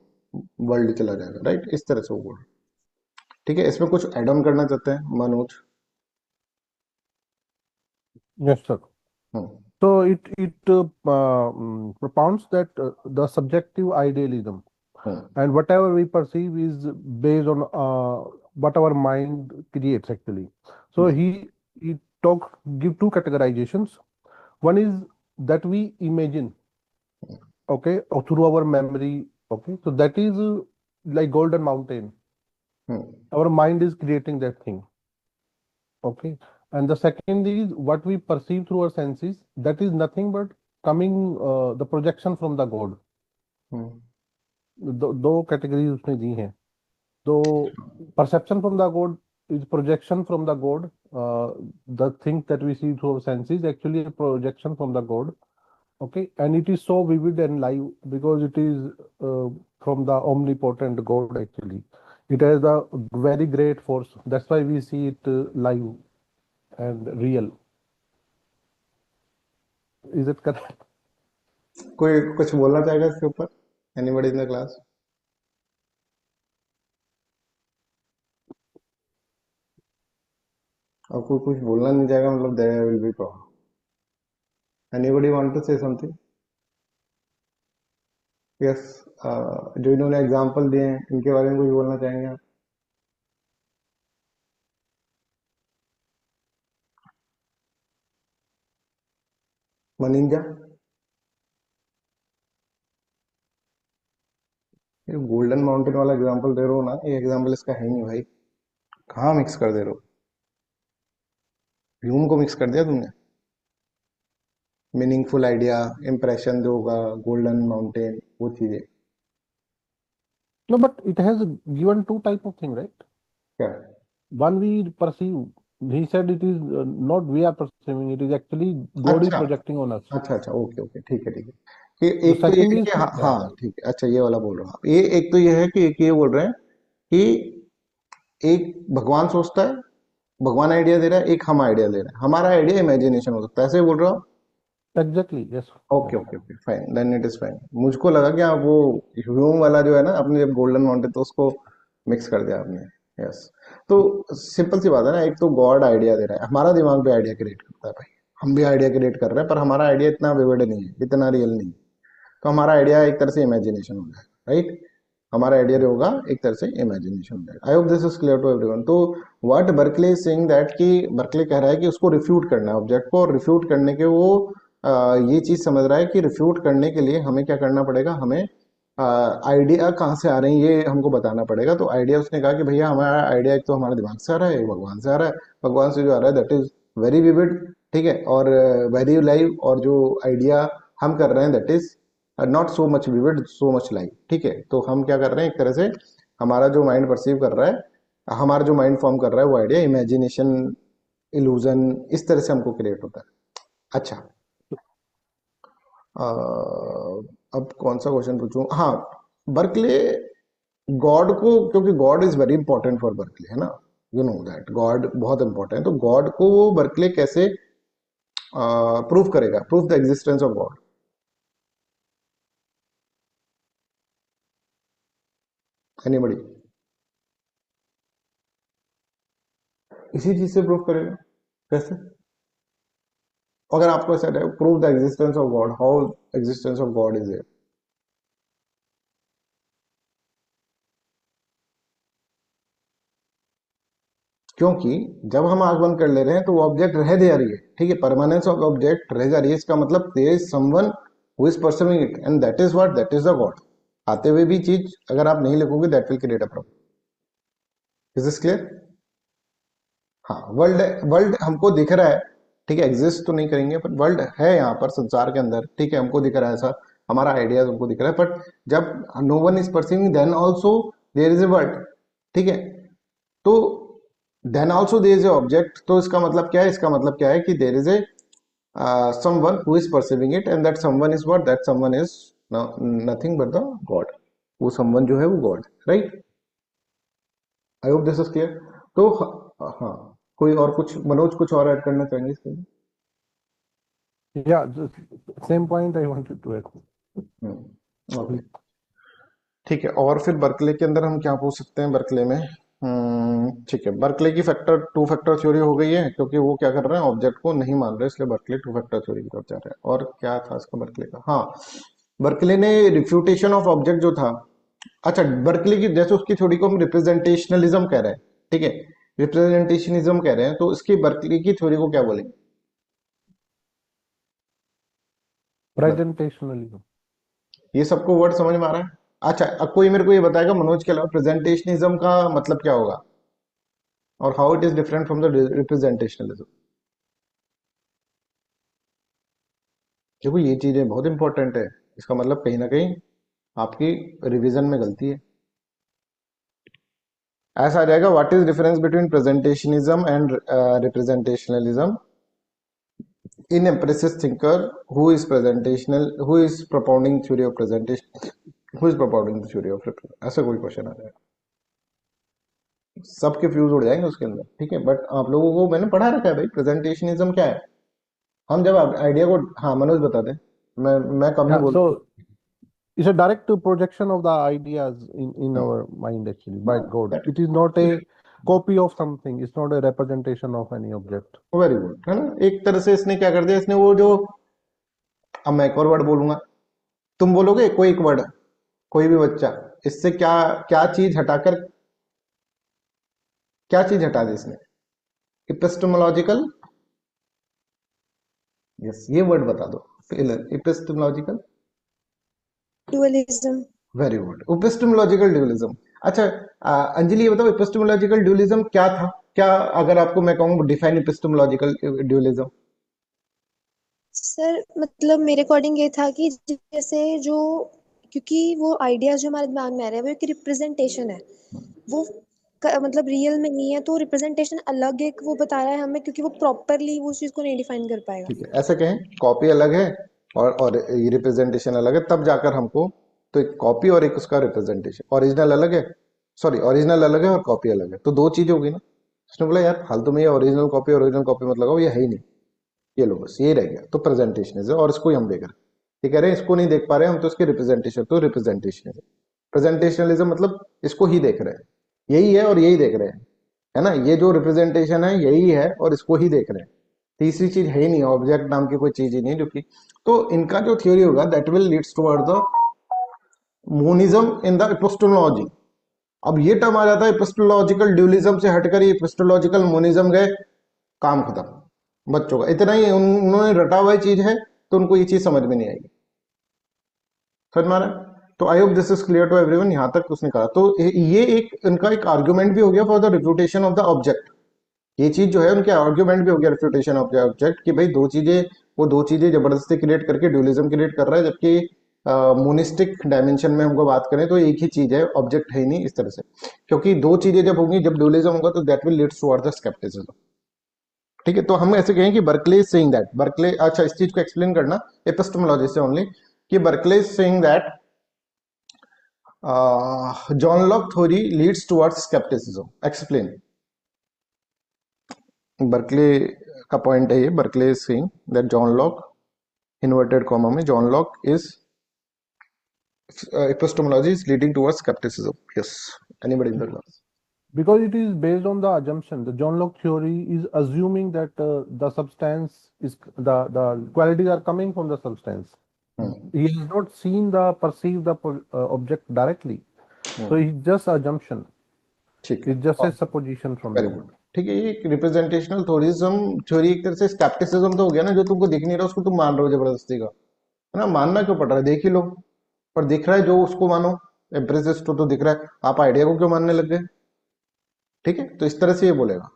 वर्ल्ड चला जाएगा, राइट, इस तरह से वो बोल रहे हैं। ठीक है, इसमें कुछ एड ऑन करना चाहते हैं Manoj? Yes, sir. Hmm, So it propounds that the subjective idealism hmm, and whatever we perceive is based on what our mind creates actually. So hmm, he give two categorizations. One is that we imagine, okay, or through our memory, okay. So that is like golden mountain. Hmm, Our mind is creating that thing, okay. And the second is what we perceive through our senses. That is nothing but coming the projection from the God. हम्म, दो कैटेगरीज उसने दी हैं। तो perception from the God is projection from the God. The things that we see through our senses actually a projection from the God. Okay, and it is so vivid and live because it is uh, from the omnipotent God actually. It has a very great force. That's why we see it live and real. Is it correct? कोई कुछ बोलना चाहेगा इसके ऊपर? Anybody in the class? और कोई कुछ बोलना नहीं चाहेगा, मतलब there will be problem. Anybody want to say something? Yes, जो इन्होंने एग्जांपल दिए हैं इनके बारे में कुछ बोलना चाहेंगे आप? मनिंजा, ये गोल्डन माउंटेन वाला एग्जांपल दे रहे हो ना, ये एग्जांपल इसका है नहीं भाई, कहाँ मिक्स कर दे रहे हो? ह्यूम को मिक्स कर दिया तुमने। मीनिंगफुल आइडिया, इंप्रेशन जो होगा, गोल्डन माउंटेन, वो चीजें No, but it has given two type of thing, right? क्या? One we perceive. He said it is not we are perceiving. It is actually God is अच्छा, projecting on us. अच्छा, अच्छा, ओके, ओके, ठीक है, ठीक है। कि The एक तो ये second है is कि हाँ, हाँ ठीक है, अच्छा ये वाला बोल रहा हूँ आप। ये एक तो ये है कि एक ये बोल रहे हैं कि एक भगवान सोचता है, भगवान आइडिया दे रहा है, एक हम आइडिया दे रहे हैं, हमारा आइडिया इमेजिनेशन हो सकता है, ऐसे ही बोल रहा हूँ। exactly yes. Yes. Okay, okay, okay, fine, then it is fine. मुझको लगा कि आप वो ह्यूम वाला जो है ना, आपने जब गोल्डन माउंटेन तो उसको मिक्स कर दिया आपने। यस। तो सिंपल सी बात है ना, एक तो गॉड आइडिया दे रहा है, हमारा दिमाग भी आइडिया क्रिएट करता है भाई, हम भी आइडिया क्रिएट कर रहे हैं, पर हमारा आइडिया इतना विविड नहीं है, इतना रियल नहीं है। तो हमारा आइडिया एक तरह से इमेजिनेशन हो जाएगा, राइट। हमारा आइडिया जो होगा एक तरह से इमेजिनेशन हो जाएगा। I hope this is clear to everyone. तो what Berkeley is saying that, कि बर्कले कह रहा है कि उसको रिफ्यूट करना है ऑब्जेक्ट को, और रिफ्यूट करने के वो ये चीज समझ रहा है कि रिफ्यूट करने के लिए हमें क्या करना पड़ेगा, हमें आइडिया कहाँ से आ रहे हैं ये हमको बताना पड़ेगा। तो आइडिया उसने कहा कि भैया हमारा आइडिया एक तो हमारे दिमाग से आ रहा है, एक भगवान से आ रहा है। भगवान से जो आ रहा है दैट इज वेरी विविड, ठीक है, और वेरी लाइव, और जो आइडिया हम कर रहे हैं that is not so much vivid, so much live, ठीक है। तो हम क्या कर रहे हैं, एक तरह से हमारा जो माइंड परसीव कर रहा है, हमारा जो माइंड फॉर्म कर रहा है वो आइडिया इमेजिनेशन, इल्यूजन, इस तरह से हमको क्रिएट होता है। अच्छा, अब कौन सा क्वेश्चन पूछूं? हाँ, बर्कले गॉड को, क्योंकि God is very important for Berkeley, है ना, यू नो दैट गॉड बहुत इंपॉर्टेंट है, तो गॉड को वो बर्कले कैसे प्रूव करेगा, prove the existence of God? Anybody? इसी चीज से प्रूव करेगा। कैसे? अगर आपको ऐसा है prove the existence of God, how existence of God is there? क्योंकि जब हम आंख बंद कर ले रहे हैं तो वो ऑब्जेक्ट रह जा रही है, ठीक है, परमानेंस ऑफ ऑब्जेक्ट रह जा रही है, इसका मतलब there is someone who is perceiving it and that is what, that is the God. आते हुए भी चीज अगर आप नहीं लिखोगे that will create a problem. Is this clear? हाँ, वर्ल्ड, वर्ल्ड हमको दिख रहा है, ठीक है, एग्जिस्ट तो नहीं करेंगे पर वर्ल्ड है यहाँ पर संसार के अंदर, ठीक है, हमको दिख रहा है, ऐसा हमारा आइडिया हमको दिख रहा है, बट जब no one is perceiving then also there is a world, ठीक है। तो then also there is a object, तो इसका मतलब क्या है? इसका मतलब क्या है कि there is a someone who is perceiving it and that someone is what, that someone is nothing but the god। वो someone जो है वो god, right? I hope this is clear। तो हाँ, कोई और कुछ, मनोज कुछ और ऐड करना चाहेंगे इसके लिए? Yeah, the same point I wanted to echo. Okay, ठीक है। और फिर बर्कले के अंदर हम क्या पूछ सकते हैं बर्कले में? ठीक है, बर्कले की फैक्टर टू फैक्टर थ्योरी हो गई है, क्योंकि वो क्या कर रहे हैं, ऑब्जेक्ट को नहीं मान रहे, इसलिए बर्कले टू फैक्टर थ्योरी की तरफ जा रहे हैं। और क्या था इसका बर्कले का? हाँ, बर्कले ने रिफ्यूटेशन ऑफ ऑब्जेक्ट जो था, अच्छा, बर्कले की जैसे उसकी थ्योरी को हम रिप्रेजेंटेशनलिज्म कह रहे हैं, ठीक है, रिप्रेजेंटेशनिज्म कह रहे हैं, तो इसकी बर्कले की थ्योरी को क्या बोलेंगे? Presentationalism. ये सबको वर्ड समझ में आ रहा है? अच्छा, अब कोई मेरे को ये बताएगा मनोज के अलावा प्रेजेंटेशनिज्म का मतलब क्या होगा और how it is different from the representationalism? देखो ये चीजें बहुत इंपॉर्टेंट है, इसका मतलब कहीं ना कहीं आपकी रिवीजन में गलती है। ऐसा आ जाएगा, what is difference between presentationism and representationalism in empiricist thinker who is presentational, who is propounding theory of presentation, who is propounding the theory of representation? ऐसा कोई क्वेश्चन आ जाएगा, सबके फ्यूज उड़ जाएंगे उसके अंदर, ठीक है। बट आप लोगों को मैंने पढ़ा रखा है भाई प्रेजेंटेशनिज्म क्या है। हम जब आइडिया को, हाँ मनोज बता दे, मैं कम ही Yeah, बोल। so it's a direct projection of the ideas in our mind actually by God. It is not a copy of something. It's not a representation of any object. Very good, है ना। एक तरह से इसने क्या कर दिया, इसने वो जो, अब मैं एक और वर्ड बोलूंगा, तुम बोलोगे कोई एक वर्ड, कोई भी बच्चा, इससे क्या क्या चीज हटाकर, क्या चीज हटा दी इसने? इपिस्टेमोलॉजिकल, यस, ये वर्ड बता दो, epistemological dualism। Very good, epistemological dualism. अच्छा, अंजलि ये बताओ इपिस्टेमोलॉजिकल ड्यूलिज्म क्या था? क्या अगर आपको मैं कहूँ डिफाइन इपिस्टेमोलॉजिकल ड्यूलिज्म? सर मतलब मेरे अकॉर्डिंग ये था कि जैसे जो, क्योंकि वो आइडिया जो हमारे दिमाग में आ रहा है वो एक रिप्रेजेंटेशन है, वो मतलब रियल में नहीं है, तो रिप्रेजेंटेशन अलग एक वो बता रहा है हमें, क्योंकि वो प्रॉपरली वो उस चीज को नहीं डिफाइन कर पाएगा। ठीक है, ऐसे कहें कॉपी अलग है और ये रिप्रेजेंटेशन अलग है, तब जाकर हमको, तो एक कॉपी और एक उसका रिप्रेजेंटेशन, ओरिजिनल अलग है, सॉरी ओरिजिनल अलग है और कॉपी अलग है, तो दो चीज होगी ना। उसने बोला यार फालतू में ये ओरिजिनल कॉपी मत लगाओ, ये है ही नहीं, ये लो बस, ये रह गया, तो प्रेजेंटेशन है और इसको ही हम देख रहे हैं, ये कह रहे हैं इसको नहीं देख पा रहे हम, तो इसके रिप्रेजेंटेशन, तो रिप्रेजेंटेशन है। प्रेजेंटेशनलिज्म मतलब इसको ही देख रहे हैं, यही है और यही देख रहे हैं, है ना, ये जो रिप्रेजेंटेशन है यही है और इसको ही देख रहे हैं, तीसरी चीज है ही नहीं, ऑब्जेक्ट नाम की कोई चीज ही नहीं जो कि, तो इनका जो थ्योरी होगा that will leads toward the monism in the epistemology. अब ये टर्म आ जाता है एपिस्टेमोलॉजिकल ड्यूलिज्म से हटकर ये एपिस्टेमोलॉजिकल मोनिज्म गए, काम खत्म बच्चों का, इतना ही उन्होंने रटा हुआ चीज है, तो उनको ये चीज समझ में नहीं आएगी, समझ में आ रहा है? तो I hope this is clear to everyone, यहां तक उसने कहा। तो ये एक इनका एक आर्ग्यूमेंट भी हो गया for the refutation of the object, ये चीज जो है उनके आर्ग्यूमेंट भी हो गया रिफ्यूटेशन ऑफ द ऑब्जेक्ट, कि भाई दो चीजें, वो दो चीजें जबरदस्ती क्रिएट करके ड्यूलिज्म क्रिएट कर रहा है, जबकि मोनिस्टिक डायमेंशन में हमको बात करें तो एक ही चीज है, ऑब्जेक्ट है ही नहीं, इस तरह से, क्योंकि दो चीजें जब होंगी, जब ड्यूलिज्म होगा तो that will leads toward the scepticism, ठीक है। तो हम ऐसे कहें कि Berkeley is saying that, Berkeley, अच्छा इस चीज को एक्सप्लेन करना एपिस्टेमोलॉजी से ओनली, कि Berkeley is saying that John Locke theory leads towards scepticism, explain. Berkeley का पॉइंट है ये, Berkeley is saying that John Locke, inverted comma में, John Locke is epistemology is leading towards skepticism. Yes. Anybody in the class? Because it is based on the assumption. The John Locke theory is assuming that the substance is the qualities are coming from the substance. He has not seen the perceived the object directly, so it's just assumption. ठीक है, It's just a supposition from very him. Good. ठीक है, ये रिप्रेजेंटेशनल थ्योरिज्म थ्योरी एक तरह से स्केप्टिसिज्म तो हो गया ना, जो तुमको दिख नहीं रहा उसको तुम मान रहे हो जबरदस्ती का, है ना. मानना क्यों पड़ रहा है, देख ही लो. पर दिख रहा है जो उसको मानो. एम्प्रेसिस्ट तो दिख रहा है, आप आइडिया को क्यों मानने लग गए. ठीक है, तो इस तरह से ये बोलेगा.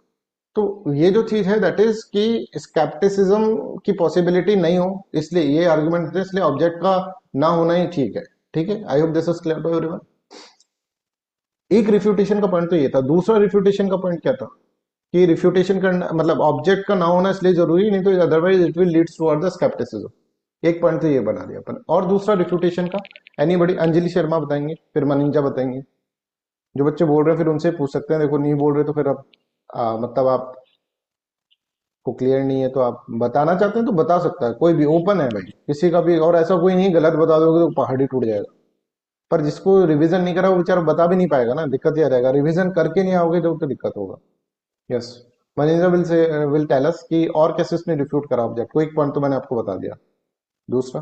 तो ये जो चीज है दैट इज कि स्केप्टिसिज्म की पॉसिबिलिटी नहीं हो, इसलिए ये आर्गुमेंट है, इसलिए ऑब्जेक्ट का ना होना ही ठीक है. ठीक है, I hope this is clear to everyone. एक रिफ्यूटेशन का पॉइंट तो ये था. दूसरा रिफ्यूटेशन का पॉइंट क्या था कि रिफ्यूटेशन करना मतलब ऑब्जेक्ट का ना होना इसलिए जरूरी नहीं, तो otherwise it will leads toward the scepticism. एक पॉइंट तो ये बना दिया अपन. और दूसरा रिफ्यूटेशन का एनीबॉडी, अंजलि शर्मा बताएंगे, फिर मनीषा बताएंगे. जो बच्चे बोल रहे हैं फिर उनसे पूछ सकते हैं. देखो नहीं बोल रहे तो फिर अब मतलब आप को क्लियर नहीं है तो आप बताना चाहते हैं तो बता सकता है, कोई भी ओपन है भाई, किसी का भी. और ऐसा कोई नहीं गलत बता दोगे तो पहाड़ ही टूट जाएगा. पर जिसको रिवीजन नहीं करा वो बेचारा बता भी नहीं पाएगा ना, दिक्कत ये रहेगा. रिवीजन करके नहीं आओगे तो दिक्कत होगा. Yes, Manisha will tell us कि और कैसे उसने रिफ्यूट करा ऑब्जेक्ट को. एक पॉइंट तो मैंने आपको बता दिया. दूसरा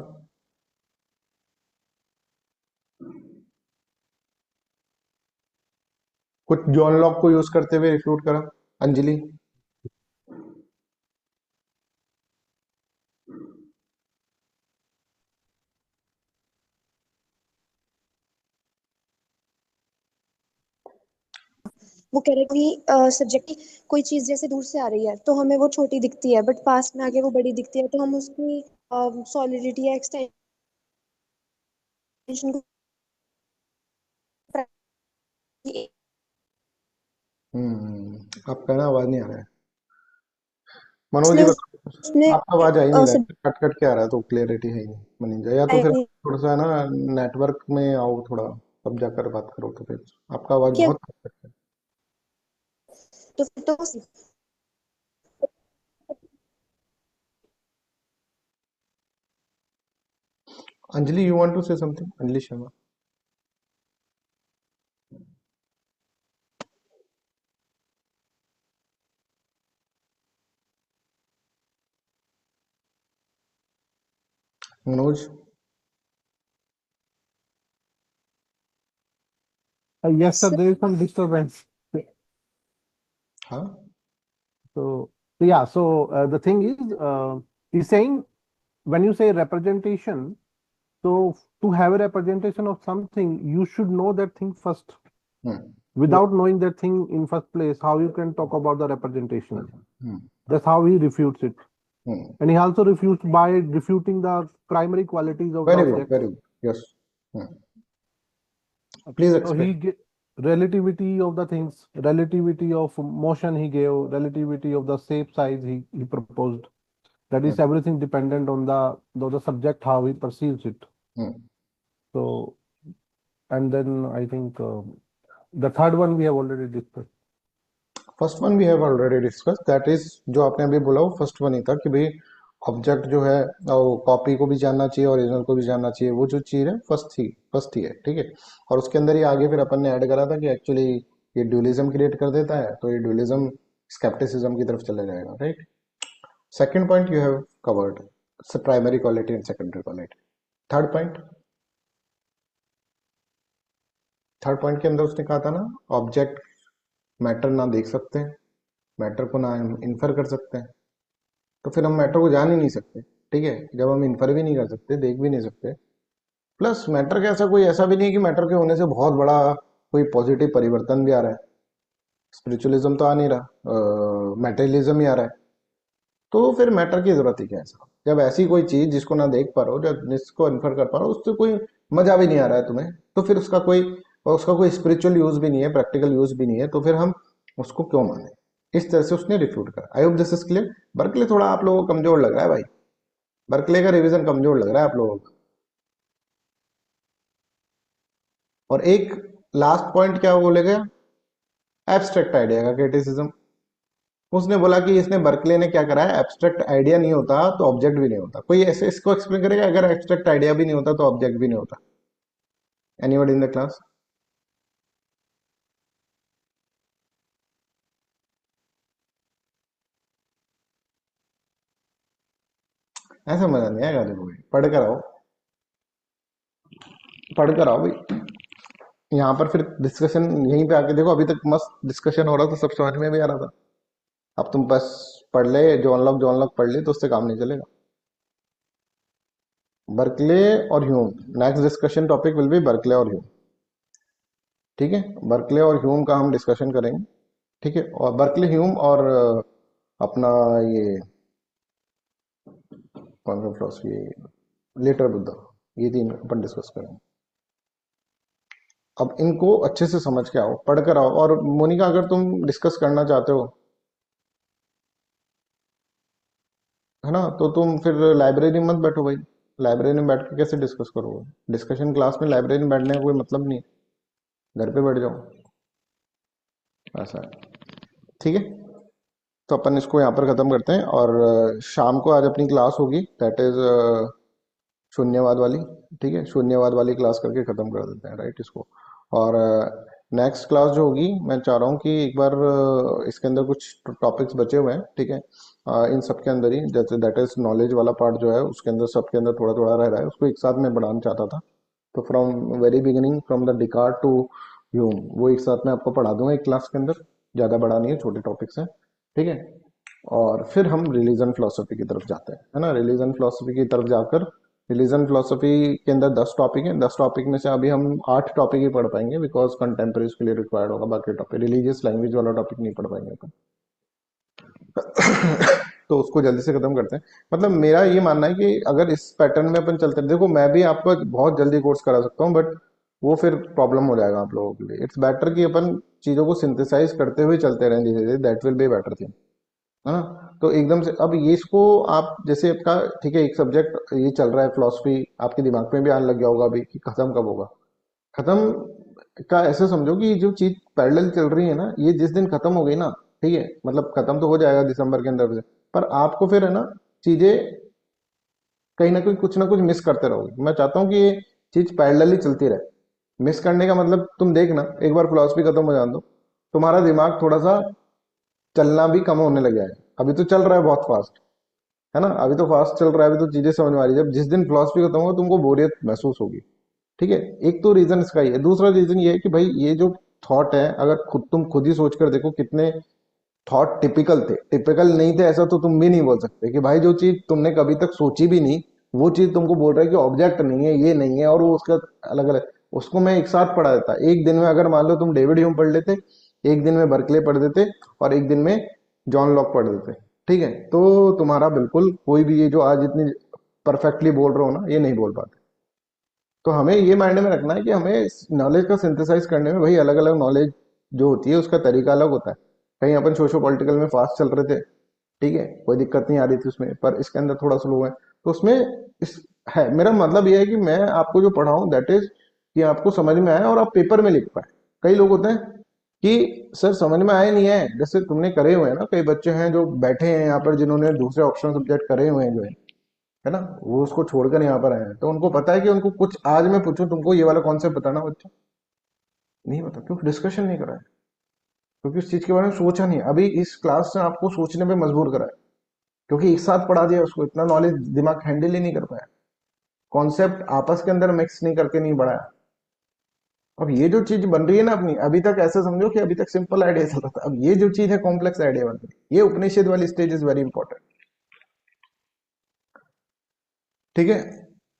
कुछ जॉन लॉक को यूज करते हुए रिफ्यूट करा. अंजलि. वो कह रहे कि सब्जेक्ट की कोई चीज जैसे दूर से आ रही है तो हमें वो छोटी दिखती है, बट पास में आके वो बड़ी दिखती है, तो हम उसकी सॉलिडिटी या एक्सटेंशन को आपका ना आवाज नहीं आ रहा है. मनोज जी उसने आपका आवाज आ ही नहीं रहा है, कट कट के आ रहा है, तो क्लियरिटी है ही नहीं. मनीषा या तो फिर थोड़ा सा ना नेटवर्क में आओ, थोड़ा अब जाकर बात करो, तो फिर आपका आवाज बहुत कट है. तो Anjali you want to say something. Anjali Sharma. Manoj. Yes, sir. There is some disturbance. हाँ. So yeah. So the thing is, he's saying when you say representation, so to have a representation of something, you should know that thing first. Without knowing that thing in first place, how you can talk about the representation? That's how he refutes it. And he also refutes by refuting the primary qualities of the Very good, object. very good. Yes. Please So explain. relativity of the things, relativity of motion he gave, relativity of the shape size he proposed. That is everything dependent on the subject, how he perceives it. So, and then I think the third one we have already discussed. First one we have already discuss. That is जो आपने अभी बोला वो फर्स्ट वन ही था कि भाई ऑब्जेक्ट जो है वो कॉपी को भी जानना चाहिए, ओरिजिनल को भी जानना चाहिए. वो जो चीज है फर्स्ट ही है. ठीक है. और उसके अंदर ही आगे फिर अपन ने ऐड करा था कि एक्चुअली ये ड्यूलिज्म क्रिएट कर देता है, तो ये ड्यूलिज्म स्केप्टिसिज्म की तरफ चले जाएगा. Right. Second point you have covered primary quality and secondary quality. Third point के अंदर उसने कहा था ना, ऑब्जेक्ट मैटर ना देख सकते हैं, मैटर को ना हम इन्फर कर सकते हैं. तो फिर हम मैटर को जान ही नहीं सकते. ठीक है. जब हम इन्फर भी नहीं कर सकते, देख भी नहीं सकते, प्लस मैटर का ऐसा भी नहीं कि मैटर के होने से बहुत बड़ा कोई पॉजिटिव परिवर्तन भी आ रहा है. स्पिरिचुअलिज्म तो आ नहीं रहा, मैटेरियलिज्म ही आ रहा है. तो फिर मैटर की जरूरत ही क्या है साहब, जब ऐसी कोई चीज जिसको ना देख पा रहे हो, जब जिसको इन्फर कर पा रहे हो, उससे कोई मजा भी नहीं आ रहा है तुम्हें, तो फिर उसका कोई स्पिरिचुअल यूज भी नहीं है, प्रैक्टिकल यूज भी नहीं है, तो फिर हम उसको क्यों माने. इस तरह से उसने रिफ्यूट करा. आई hope this is clear. Berkeley थोड़ा आप लोगों को कमजोर लग रहा है भाई, बर्कले का रिवीजन कमजोर लग रहा है आप लोगों को. और एक लास्ट पॉइंट क्या बोलेगा, एब्स्ट्रैक्ट आइडिया का क्रिटिसिज्म. उसने बोला कि इसने बर्कले ने क्या करा है, एब्स्ट्रैक्ट आइडिया नहीं होता तो ऑब्जेक्ट भी नहीं होता. कोई ऐसे इसको एक्सप्लेन करेगा, अगर एब्स्ट्रैक्ट आइडिया भी नहीं होता तो ऑब्जेक्ट भी नहीं होता. Anybody in the class? ऐसा मजा नहीं आएगा, देखो भाई पढ़ कर आओ, पढ़ कर आओ भाई। यहाँ पर फिर डिस्कशन यहीं पे आके देखो, अभी तक मस्त डिस्कशन हो रहा था, सब समझ में भी आ रहा था। अब तुम बस पढ़ ले, जॉन लॉक पढ़ ले तो उससे काम नहीं चलेगा। बर्कले और Hume, next discussion topic will be Berkeley और ह्यूम। ठीक है, बर्कले और ह्यूम का हम डिस्कशन करेंगे। ठीक है, और बर्कले ह्यूम और अपना ये कौन सा फिलोसफी, लेटर बुद्धा, ये तीन अपन डिस्कस करेंगे। अब इनको अच्छे से समझ के आओ, पढ़ कर आओ। और मोनिका, अगर तुम डिस्कस करना चाहते हो, है ना, तो तुम फिर लाइब्रेरी मत बैठो भाई। लाइब्रेरी में बैठ के कैसे डिस्कस करोगे? डिस्कशन क्लास में लाइब्रेरी में बैठने का कोई मतलब नहीं है, घर पे बैठ जाओ, ऐसा है। ठीक है, तो अपन इसको यहाँ पर ख़त्म करते हैं। और शाम को आज अपनी क्लास होगी, दैट इज़ शून्यवाद वाली। ठीक है, शून्यवाद वाली क्लास करके ख़त्म कर देते हैं, राइट, इसको। और नेक्स्ट क्लास जो होगी, मैं चाह रहा हूँ कि एक बार इसके अंदर कुछ टॉपिक्स बचे हुए हैं, ठीक है, इन सब के अंदर ही, जैसे दैट इज़ नॉलेज वाला पार्ट जो है, उसके अंदर सबके अंदर थोड़ा थोड़ा रह रहा है, उसको एक साथ में बढ़ाना चाहता था। तो from very beginning, from the Descartes to Hume, वो एक साथ में आपको पढ़ा दूंगा एक क्लास के अंदर। ज़्यादा बड़ा नहीं है, छोटे टॉपिक्स हैं। ठीक है, और फिर हम रिलीजन फिलोसफी की तरफ जाते हैं, है ना। रिलीजन फिलोसफी की तरफ जाकर, रिलीजन फिलोसफी के अंदर 10 टॉपिक हैं। 10 टॉपिक में से अभी हम 8 टॉपिक ही पढ़ पाएंगे, बिकॉज कंटेम्प्रेरीज के लिए रिक्वायर्ड होगा। बाकी टॉपिक, रिलीजियस लैंग्वेज वाला टॉपिक नहीं पढ़ पाएंगे अपन। तो उसको जल्दी से खत्म करते हैं। मतलब मेरा ये मानना है कि अगर इस पैटर्न में अपन चलते हैं, देखो मैं भी आपको बहुत जल्दी कोर्स करा सकता हूँ, बट वो फिर प्रॉब्लम हो जाएगा आप लोगों के लिए। इट्स बेटर कि अपन चीज़ों को सिंथेसाइज करते हुए चलते रहें धीरे धीरे, that will be better thing, है ना। तो एकदम से अब ये इसको आप जैसे आपका, ठीक है, एक सब्जेक्ट ये चल रहा है फिलोसफी, आपके दिमाग में भी आने लग गया होगा अभी कि खत्म कब होगा। खत्म का ऐसे समझो कि जो चीज पैरेलल चल रही है ना, ये जिस दिन खत्म हो गई ना, ठीक है, मतलब खत्म तो हो जाएगा दिसंबर के अंदर से, पर आपको फिर है ना, चीजें कहीं ना कहीं कुछ ना कुछ मिस करते रहोगे। मैं चाहता हूँ कि ये चीज पैरेलली चलती रहे। मिस करने का मतलब, तुम देखना एक बार फिलोसफी खत्म हो जाने दो, तुम्हारा दिमाग थोड़ा सा चलना भी कम होने लग जाएगा। अभी तो चल रहा है बहुत फास्ट, है ना, अभी तो फास्ट चल रहा है, अभी तो चीजें समझ में आ रही है। जब जिस दिन फिलोसफी खत्म होगा, तुमको बोरियत महसूस होगी। ठीक है, एक तो रीजन इसका ही है। दूसरा रीजन ये है कि भाई ये जो थॉट है, अगर तुम खुद ही सोच कर देखो, कितने थॉट टिपिकल थे, टिपिकल नहीं थे ऐसा तो तुम भी नहीं बोल सकते। कि भाई जो चीज तुमने कभी तक सोची भी नहीं, वो चीज तुमको बोल रहा है कि ऑब्जेक्ट नहीं है, ये नहीं है, और वो उसका अलग अलग, उसको मैं एक साथ पढ़ा देता एक दिन में। अगर मान लो तुम डेविड ह्यूम पढ़ लेते, एक दिन में बर्कले पढ़ देते, और एक दिन में जॉन लॉक पढ़ देते, ठीक है, तो तुम्हारा बिल्कुल कोई भी ये जो आज इतनी परफेक्टली बोल रहे हो ना, ये नहीं बोल पाते। तो हमें ये माइंड में रखना है कि हमें नॉलेज का सिंथेसाइज करने में भाई अलग अलग नॉलेज जो होती है उसका तरीका अलग होता है। कहीं अपन सोशो पॉलिटिकल में फास्ट चल रहे थे, ठीक है, कोई दिक्कत नहीं आ रही थी उसमें, पर इसके अंदर थोड़ा स्लो है, तो उसमें इस है। मेरा मतलब ये है कि मैं आपको जो पढ़ाऊं, दैट इज कि आपको समझ में आए और आप पेपर में लिख पाए। कई लोग होते हैं कि सर समझ में आए नहीं है, जैसे तुमने करे हुए हैं ना, कई बच्चे हैं जो बैठे हैं यहाँ पर, जिन्होंने दूसरे ऑप्शन सब्जेक्ट करे हुए हैं जो है ना, वो उसको छोड़कर यहाँ पर आए हैं, तो उनको पता है कि उनको कुछ, आज मैं पूछूं तुमको ये वाला कॉन्सेप्ट बताना, बच्चा नहीं पता, क्यों डिस्कशन नहीं करा है? क्योंकि उस चीज के बारे में सोचा नहीं। अभी इस क्लास ने आपको सोचने पे मजबूर करा है, क्योंकि एक साथ पढ़ा दिया उसको, इतना नॉलेज दिमाग हैंडल ही नहीं कर पाया, कॉन्सेप्ट आपस के अंदर मिक्स नहीं करके नहीं बढ़ाया। अब ये जो चीज बन रही है ना अपनी, अभी तक ऐसे समझो कि अभी तक सिंपल आइडिया चल रहा था, अब ये जो चीज है कॉम्प्लेक्स आइडिया बन रही है। ये उपनिषद वाली स्टेज इज वेरी इंपॉर्टेंट। ठीक है,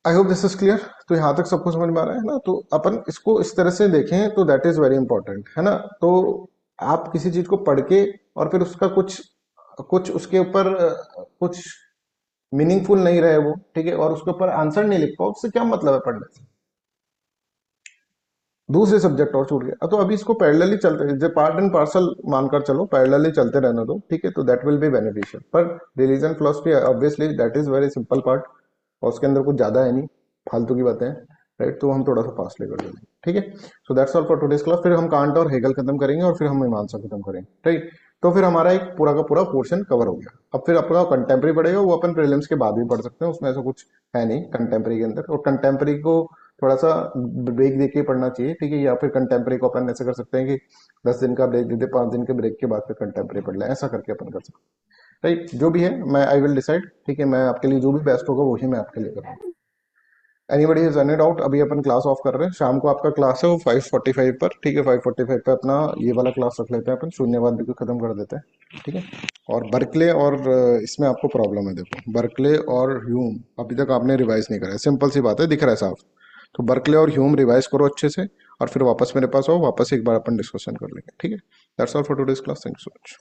I hope this is clear. तो यहाँ तक सबको समझ में आ रहा है ना। तो अपन इसको इस तरह से देखें तो दैट इज वेरी इंपॉर्टेंट, है ना। तो आप किसी चीज को पढ़ के और फिर उसका कुछ कुछ उसके ऊपर कुछ मीनिंगफुल नहीं रहे वो, ठीक है, और उसके ऊपर आंसर नहीं लिख पाओ, उससे क्या मतलब है पढ़ने से? दूसरे सब्जेक्ट और छूट गया। तो अभी इसको पैरेलली चलते, जब पार्ट एंड पार्सल मानकर चलो, पैरेलली चलते रहना दो, ठीक है, तो दैट विल बी बेनिफिशियल। पर religion philosophy obviously that is very simple part, और उसके अंदर कुछ ज्यादा है नहीं, फालतू की बातें हैं, राइट। तो हम थोड़ा सा फास्ट लेकर चलेंगे, ठीक है। So that's all for today's class. फिर हम कांट और हेगल खत्म करेंगे, और फिर हम मीमांसा खत्म करेंगे, राइट। तो फिर हमारा एक पूरा का पूरा पोर्शन कवर हो गया। अब फिर आपका कंटेम्प्रेरी पड़ेगा, वो अपन प्रीलिम्स के बाद भी पढ़ सकते हैं, उसमें ऐसा कुछ है नहीं कंटेम्प्रेरी के अंदर। और कंटेम्प्रेरी को थोड़ा सा ब्रेक देके पढ़ना चाहिए, ठीक है। या फिर कंटेम्प्रेरी को अपन ऐसे कर सकते हैं कि 10 दिन का ब्रेक दे दे, 5 दिन के ब्रेक के बाद फिर कंटेम्प्रेरी पढ़ लें, ऐसा करके अपन कर सकते हैं, राइट। जो भी है मैं आई विल डिसाइड, ठीक है। मैं आपके लिए जो भी बेस्ट होगा वही मैं आपके लिए करूँगा। Anybody has any doubt? अभी अपन क्लास ऑफ कर रहे हैं, शाम को आपका क्लास है वो 5:45 पर, ठीक है। 5:45 पे अपना ये वाला क्लास रख लेते हैं अपन, शून्यवाद भी को खत्म कर देते हैं, ठीक है। और बर्कले और इसमें आपको प्रॉब्लम है, देखो बर्कले और ह्यूम अभी तक आपने रिवाइज नहीं करा है, सिंपल सी बात है, दिख रहा है साफ। तो बर्कले और ह्यूम रिवाइज करो अच्छे से, और फिर वापस मेरे पास आओ, वापस एक बार अपन डिस्कशन कर लेंगे, ठीक है। That's all for today's class, thank you so much.